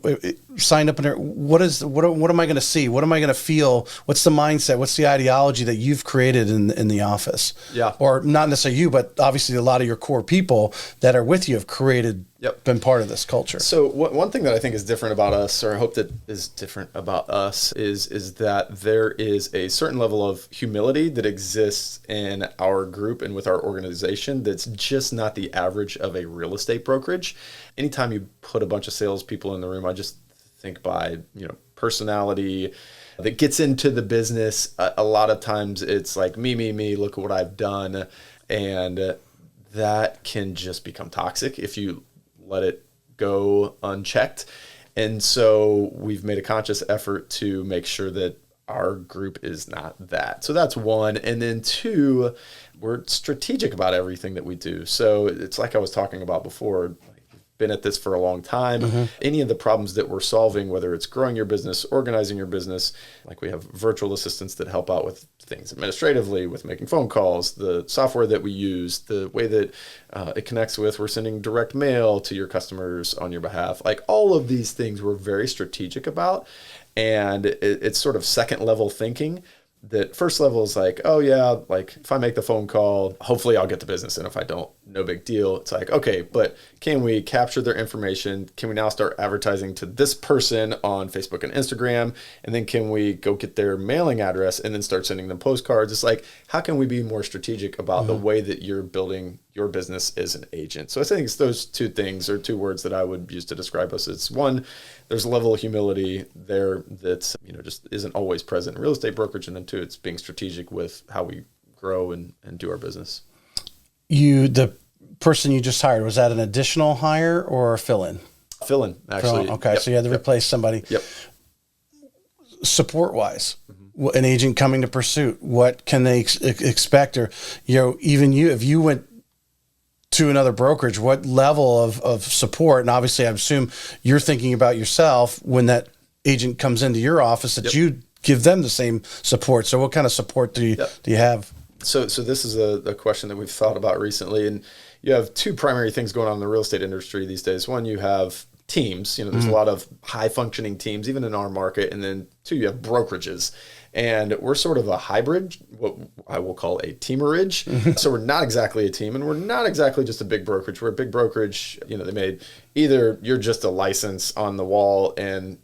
Speaker 2: signed up in there, what am I going to see? What am I going to feel? What's the mindset? What's the ideology that you've created in the office?
Speaker 1: Yeah.
Speaker 2: Or not necessarily you, but obviously a lot of your core people that are with you have created, been part of this culture.
Speaker 1: So one thing that I think is different about us, or I hope that is different about us, is that there is a certain level of humility that exists in our group and with our organization that's just not the average of a real estate brokerage. Anytime you put a bunch of salespeople in the room, I just think by, personality that gets into the business. A lot of times it's like me, look at what I've done. And that can just become toxic if you let it go unchecked. And so we've made a conscious effort to make sure that our group is not that. So that's one. And then two, we're strategic about everything that we do. So it's like I was talking about before, been at this for a long time. Mm-hmm. Any of the problems that we're solving, whether it's growing your business, organizing your business, like we have virtual assistants that help out with things administratively, with making phone calls, the software that we use, the way that it connects with, we're sending direct mail to your customers on your behalf. Like all of these things we're very strategic about. And it's sort of second level thinking. That first level is like, oh yeah, like if I make the phone call, hopefully I'll get the business. And if I don't, no big deal. It's like, okay, but can we capture their information? Can we now start advertising to this person on Facebook and Instagram? And then can we go get their mailing address and then start sending them postcards? It's like, how can we be more strategic about the way that you're building your business as an agent? So I think it's those two things, or two words that I would use to describe us. It's one, there's a level of humility there that's, just isn't always present in real estate brokerage. And then two, it's being strategic with how we grow and do our business. The person you just hired, was that an additional hire or a fill-in? Fill-in, actually.
Speaker 2: Okay, yep. So you had to replace somebody.
Speaker 1: Yep.
Speaker 2: Support-wise, an agent coming to Pursuit, what can they expect? Or, even if you went to another brokerage, what level of support? And obviously I assume you're thinking about yourself when that agent comes into your office, that you give them the same support. So what kind of support do you have?
Speaker 1: So this is a question that we've thought about recently, and you have two primary things going on in the real estate industry these days. One, you have teams, there's a lot of high functioning teams, even in our market. And then two, you have brokerages. And we're sort of a hybrid, what I will call a teamerage. So we're not exactly a team, and we're not exactly just a big brokerage. We're a big brokerage, they made either you're just a license on the wall and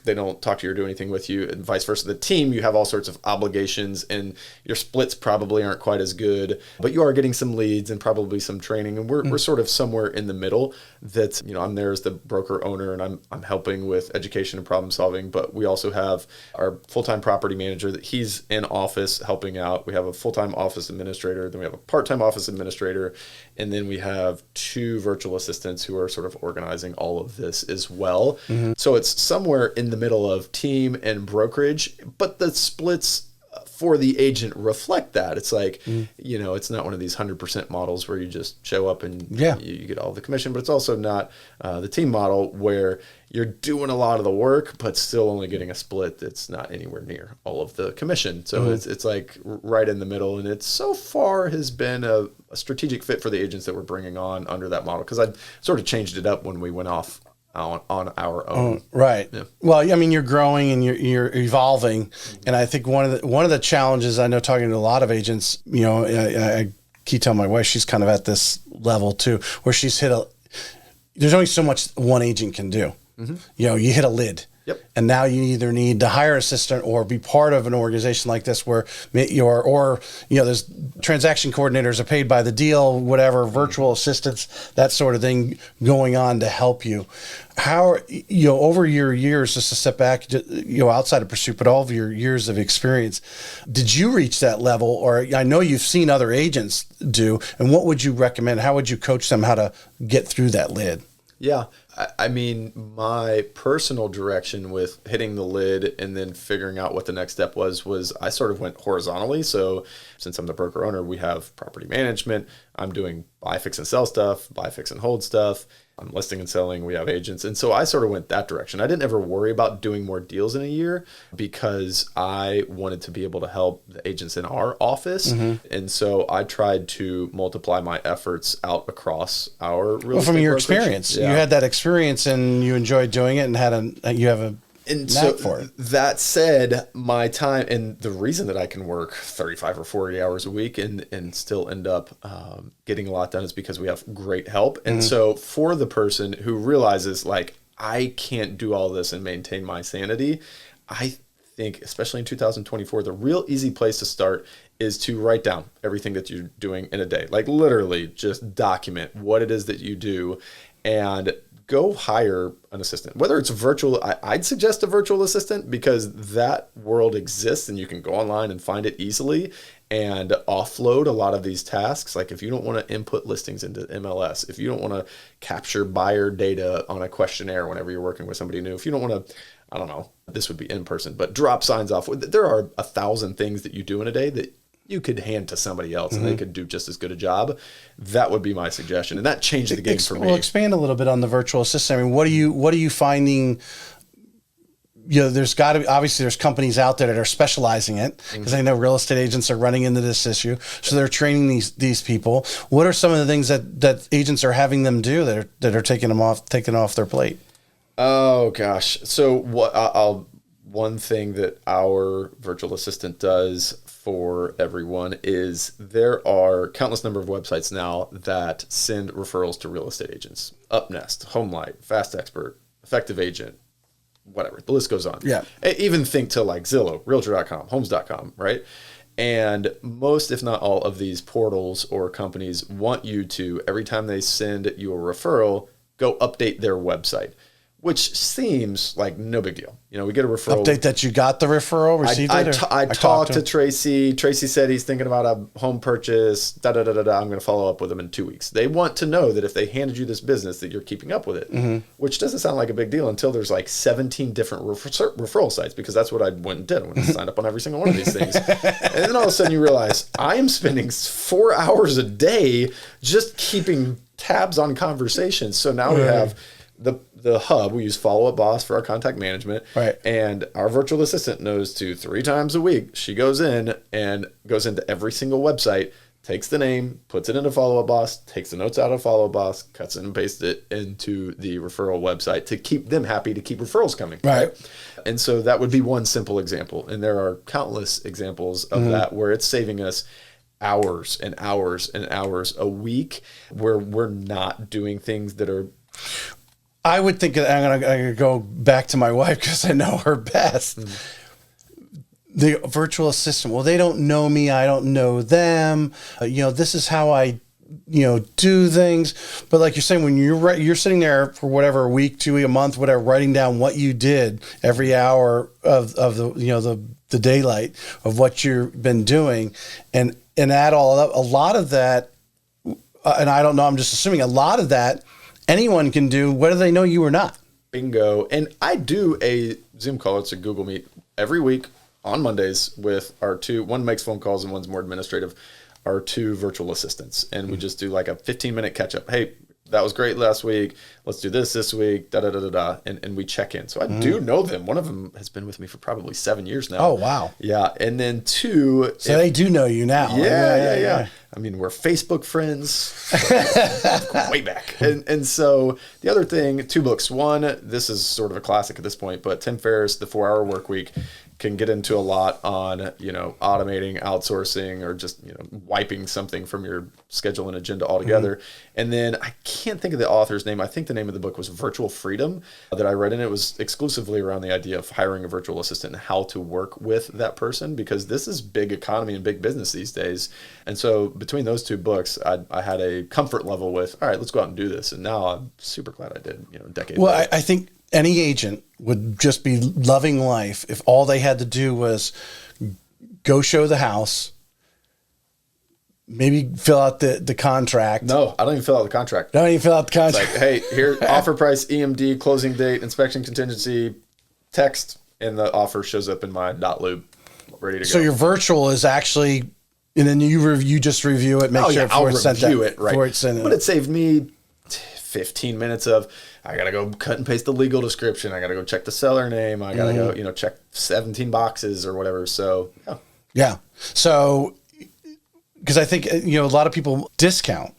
Speaker 1: they don't talk to you or do anything with you, and vice versa. The team, you have all sorts of obligations, and your splits probably aren't quite as good, but you are getting some leads and probably some training. And we're sort of somewhere in the middle. That, you know, I'm there as the broker owner, and I'm helping with education and problem solving. But we also have our full-time property manager that he's in office helping out. We have a full-time office administrator, then we have a part-time office administrator, and then we have 2 virtual assistants who are sort of organizing all of this as well. So it's somewhere in the middle of team and brokerage, but the splits for the agent reflect that. It's like, you know, it's not one of these 100% models where you just show up and you get all the commission, but it's also not the team model where you're doing a lot of the work, but still only getting a split that's not anywhere near all of the commission. So it's like right in the middle. And it so far has been a strategic fit for the agents that we're bringing on under that model. Cause I sort of changed it up when we went off on our own.
Speaker 2: Right. Yeah. Well, I mean, you're growing and you're evolving. And I think one of the challenges, I know talking to a lot of agents, you know, I keep telling my wife, she's kind of at this level too, where she's there's only so much one agent can do. You know, you hit a lid. Yep. And now you either need to hire an assistant or be part of an organization like this where there's transaction coordinators are paid by the deal, whatever, virtual assistants, that sort of thing going on to help you. How, you know, over your years, just to step back, you know, outside of Pursuit, but all of your years of experience, did you reach that level? Or I know you've seen other agents do, and what would you recommend? How would you coach them how to get through that lid?
Speaker 1: Yeah. I mean, my personal direction with hitting the lid and then figuring out what the next step was I sort of went horizontally. So since I'm the broker owner, we have property management. I'm doing buy, fix, and sell stuff, buy, fix, and hold stuff. I'm listing and selling. We have agents. And so I sort of went that direction. I didn't ever worry about doing more deals in a year because I wanted to be able to help the agents in our office. And so I tried to multiply my efforts out across our real estate
Speaker 2: from your
Speaker 1: brokerage.
Speaker 2: experience. You had that experience and you enjoyed doing it and you have a
Speaker 1: And
Speaker 2: knack
Speaker 1: so
Speaker 2: for it.
Speaker 1: That said, my time, and the reason that I can work 35 or 40 hours a week and still end up getting a lot done is because we have great help. And so for the person who realizes, like, I can't do all this and maintain my sanity, I think, especially in 2024, the real easy place to start is to write down everything that you're doing in a day. Like, literally just document what it is that you do and go hire an assistant, whether it's virtual. I'd suggest a virtual assistant because that world exists and you can go online and find it easily and offload a lot of these tasks. Like if you don't want to input listings into MLS, if you don't want to capture buyer data on a questionnaire whenever you're working with somebody new, if you don't want to, I don't know, this would be in person, but drop signs off. There are 1,000 things that you do in a day that you could hand to somebody else and they could do just as good a job. That would be my suggestion. And that changed the game for me.
Speaker 2: Well, expand a little bit on the virtual assistant. I mean, what are you finding? You know, there's got to be, obviously there's companies out there that are specializing it because I know real estate agents are running into this issue. So they're training these people. What are some of the things that agents are having them do that are taking off their plate?
Speaker 1: Oh gosh. So one thing that our virtual assistant does for everyone is there are countless number of websites now that send referrals to real estate agents. UpNest, HomeLight, Fast Expert, Effective Agent, whatever. The list goes on. Yeah. Even think to like Zillow, Realtor.com, Homes.com, right? And most, if not all, of these portals or companies want you to, every time they send you a referral, go update their website, which seems like no big deal. You know, we get a referral.
Speaker 2: Update that you got the referral, received it?
Speaker 1: I talked to Tracy. Tracy said he's thinking about a home purchase. I'm going to follow up with him in 2 weeks. They want to know that if they handed you this business that you're keeping up with it, which doesn't sound like a big deal until there's like 17 different referral sites, because that's what I went and did. I went and signed up on every single one of these things. And then all of a sudden you realize I am spending 4 hours a day just keeping tabs on conversations. So now we have the hub. We use Follow Up Boss for our contact management. Right. And our virtual assistant knows to 3 times a week, she goes in and goes into every single website, takes the name, puts it into Follow Up Boss, takes the notes out of Follow Up Boss, cuts it and pastes it into the referral website to keep them happy, to keep referrals coming. Right. And so that would be one simple example. And there are countless examples of that where it's saving us hours and hours and hours a week where we're not doing things that are
Speaker 2: I would think that I'm gonna go back to my wife because I know her best. The virtual assistant. Well, they don't know me. I don't know them. This is how I, do things. But like you're saying, when you're sitting there for whatever, a week, 2 weeks, a month, whatever, writing down what you did every hour of the daylight of what you've been doing, and add all up, a lot of that, and I don't know, I'm just assuming a lot of that anyone can do, whether they know you or not.
Speaker 1: Bingo. And I do a Zoom call. It's a Google Meet every week on Mondays with our one makes phone calls and one's more administrative, our two virtual assistants. And we just do like a 15-minute catch up. Hey, that was great last week. Let's do this week, da-da-da-da-da. And we check in. So I do know them. One of them has been with me for probably 7 years now.
Speaker 2: Oh, wow.
Speaker 1: Yeah. And then two.
Speaker 2: So they do know you now.
Speaker 1: Yeah. I mean, we're Facebook friends way back. And so the other thing, 2 books. One, this is sort of a classic at this point, but Tim Ferriss, The 4-Hour Workweek, can get into a lot on, automating, outsourcing, or just, wiping something from your schedule and agenda altogether. And then I can't think of the author's name. I think the name of the book was Virtual Freedom that I read, and it was exclusively around the idea of hiring a virtual assistant and how to work with that person, because this is big economy and big business these days. And so between those 2 books, I had a comfort level with, all right, let's go out and do this. And now I'm super glad I did, a decade
Speaker 2: Well,
Speaker 1: later.
Speaker 2: I think any agent would just be loving life if all they had to do was go show the house, maybe fill out the contract.
Speaker 1: No, I don't even fill out the contract.
Speaker 2: Don't even fill out the contract.
Speaker 1: It's like, hey, here, offer price, EMD, closing date, inspection contingency, text, and the offer shows up in my .lube, ready to go.
Speaker 2: So your virtual is actually, and then you just review it, make sure
Speaker 1: I'll
Speaker 2: it's sent
Speaker 1: review
Speaker 2: out,
Speaker 1: it, right? But it saved me 15 minutes of, I got to go cut and paste the legal description. I got to go check the seller name. I got to go, check 17 boxes or whatever. So, yeah.
Speaker 2: Yeah. So, because I think, a lot of people discount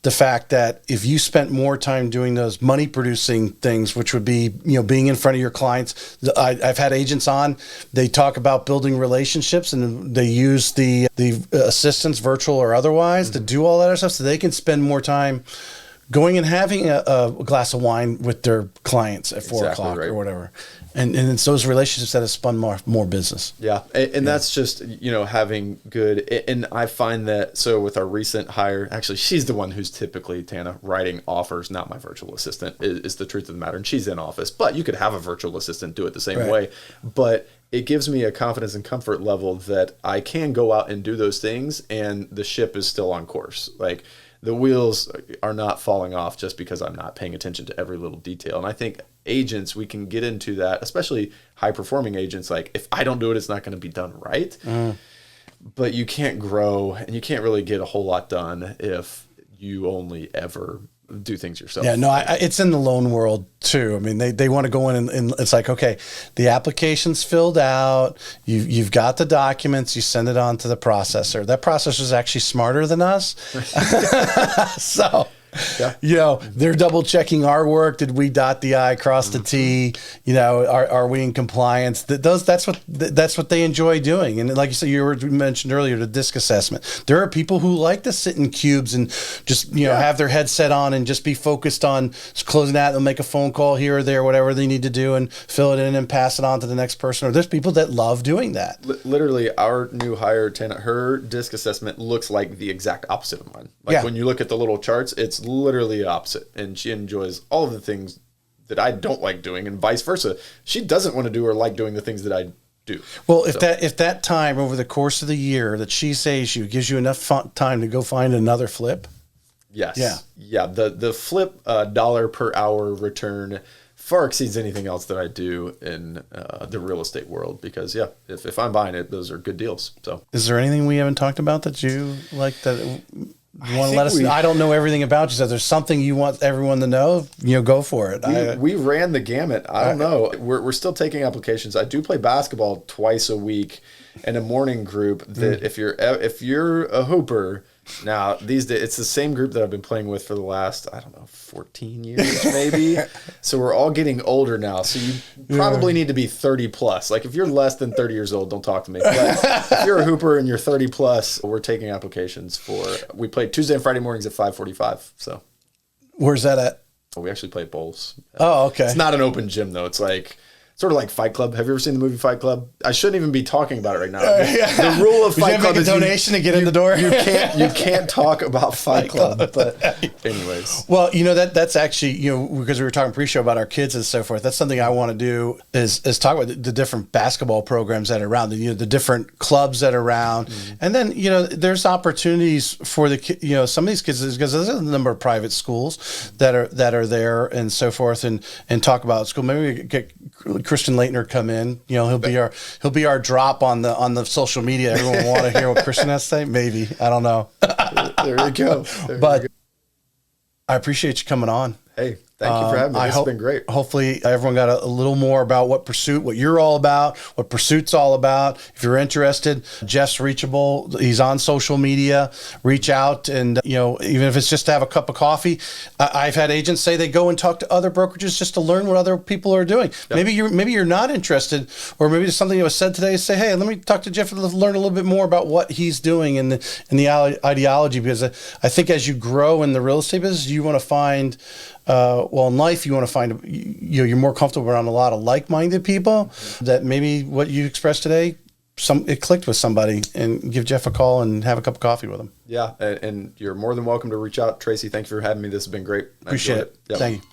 Speaker 2: the fact that if you spent more time doing those money producing things, which would be, being in front of your clients. I've had agents on, they talk about building relationships, and they use the assistants, virtual or otherwise, to do all that other stuff, so they can spend more time going and having a glass of wine with their clients at 4 o'clock or whatever. And it's those relationships that have spun more business.
Speaker 1: Yeah. And that's just, having good, and I find that, so with our recent hire, actually, she's the one who's typically, Tana, writing offers, not my virtual assistant, is the truth of the matter. And she's in office, but you could have a virtual assistant do it the same way. But it gives me a confidence and comfort level that I can go out and do those things, and the ship is still on course. Like, the wheels are not falling off just because I'm not paying attention to every little detail. And I think agents, we can get into that, especially high-performing agents. Like, if I don't do it, it's not going to be done right. But you can't grow, and you can't really get a whole lot done if you only ever do things yourself.
Speaker 2: Yeah, no, it's in the loan world too. I mean, they want to go in and it's like, okay, the application's filled out. You've got the documents. You send it on to the processor. That processor is actually smarter than us. So, they're double checking our work. Did we dot the I, cross the T? Are we in compliance? That's what they enjoy doing. And like you said, you mentioned earlier, the disc assessment. There are people who like to sit in cubes and just have their headset on and just be focused on closing that. They'll make a phone call here or there, whatever they need to do, and fill it in and pass it on to the next person. Or there's people that love doing that.
Speaker 1: Literally, our new hire, Tana, her disc assessment looks like the exact opposite of mine. Like, when you look at the little charts, it's literally opposite, and she enjoys all of the things that I don't like doing, and vice versa. She doesn't want to do or like doing the things that I do.
Speaker 2: Well, if that time over the course of the year that she saves you gives you enough time to go find another flip.
Speaker 1: Yes. Yeah. The flip dollar per hour return far exceeds anything else that I do in the real estate world, because if I'm buying it, those are good deals. So, is
Speaker 2: there anything we haven't talked about that you like that? You want to let us know? I don't know everything about you, so if there's something you want everyone to know, go for it.
Speaker 1: We ran the gamut. I don't know. We're still taking applications. I do play basketball twice a week in a morning group that if you're a hooper, now these days it's the same group that I've been playing with for the last, 14 years maybe. So we're all getting older now. So you probably need to be 30 plus. Like, if you're less than 30 years old, don't talk to me. But if you're a hooper and you're 30 plus, we're taking applications we play Tuesday and Friday mornings at 5:45. So
Speaker 2: where's that at?
Speaker 1: We actually play bowls.
Speaker 2: Oh, okay.
Speaker 1: It's not an open gym though. It's like sort of like Fight Club. Have you ever seen the movie Fight Club? I shouldn't even be talking about it right now. The rule of Fight Club
Speaker 2: is a donation to get in the door.
Speaker 1: You can't talk about Fight Club. But anyways,
Speaker 2: well, that's actually because we were talking pre-show about our kids and so forth. That's something I want to do is talk about the different basketball programs that are around, the different clubs that are around, and then there's opportunities for the some of these kids because there's a number of private schools that are there and so forth, and talk about school. Maybe we get Christian Leitner come in. He'll be our drop on the social media. Everyone will want to hear what Christian has to say. Maybe, I don't know.
Speaker 1: There you go.
Speaker 2: But I appreciate you coming on.
Speaker 1: Hey, thank you for having me. It's been great.
Speaker 2: Hopefully everyone got a little more about what you're all about, what Pursuit's all about. If you're interested, Jeff's reachable. He's on social media. Reach out, and even if it's just to have a cup of coffee. I've had agents say they go and talk to other brokerages just to learn what other people are doing. Yep. Maybe you're not interested, or maybe there's something that was said today. Say, hey, let me talk to Jeff and learn a little bit more about what he's doing and the ideology, because I think as you grow in the real estate business, you want to find. In life, you want to find you're more comfortable around a lot of like-minded people. That maybe what you expressed today, it clicked with somebody, and give Jeff a call and have a cup of coffee with him.
Speaker 1: Yeah, and you're more than welcome to reach out, Tracy. Thank you for having me. This has been great.
Speaker 2: Appreciate it. Yep. Thank you.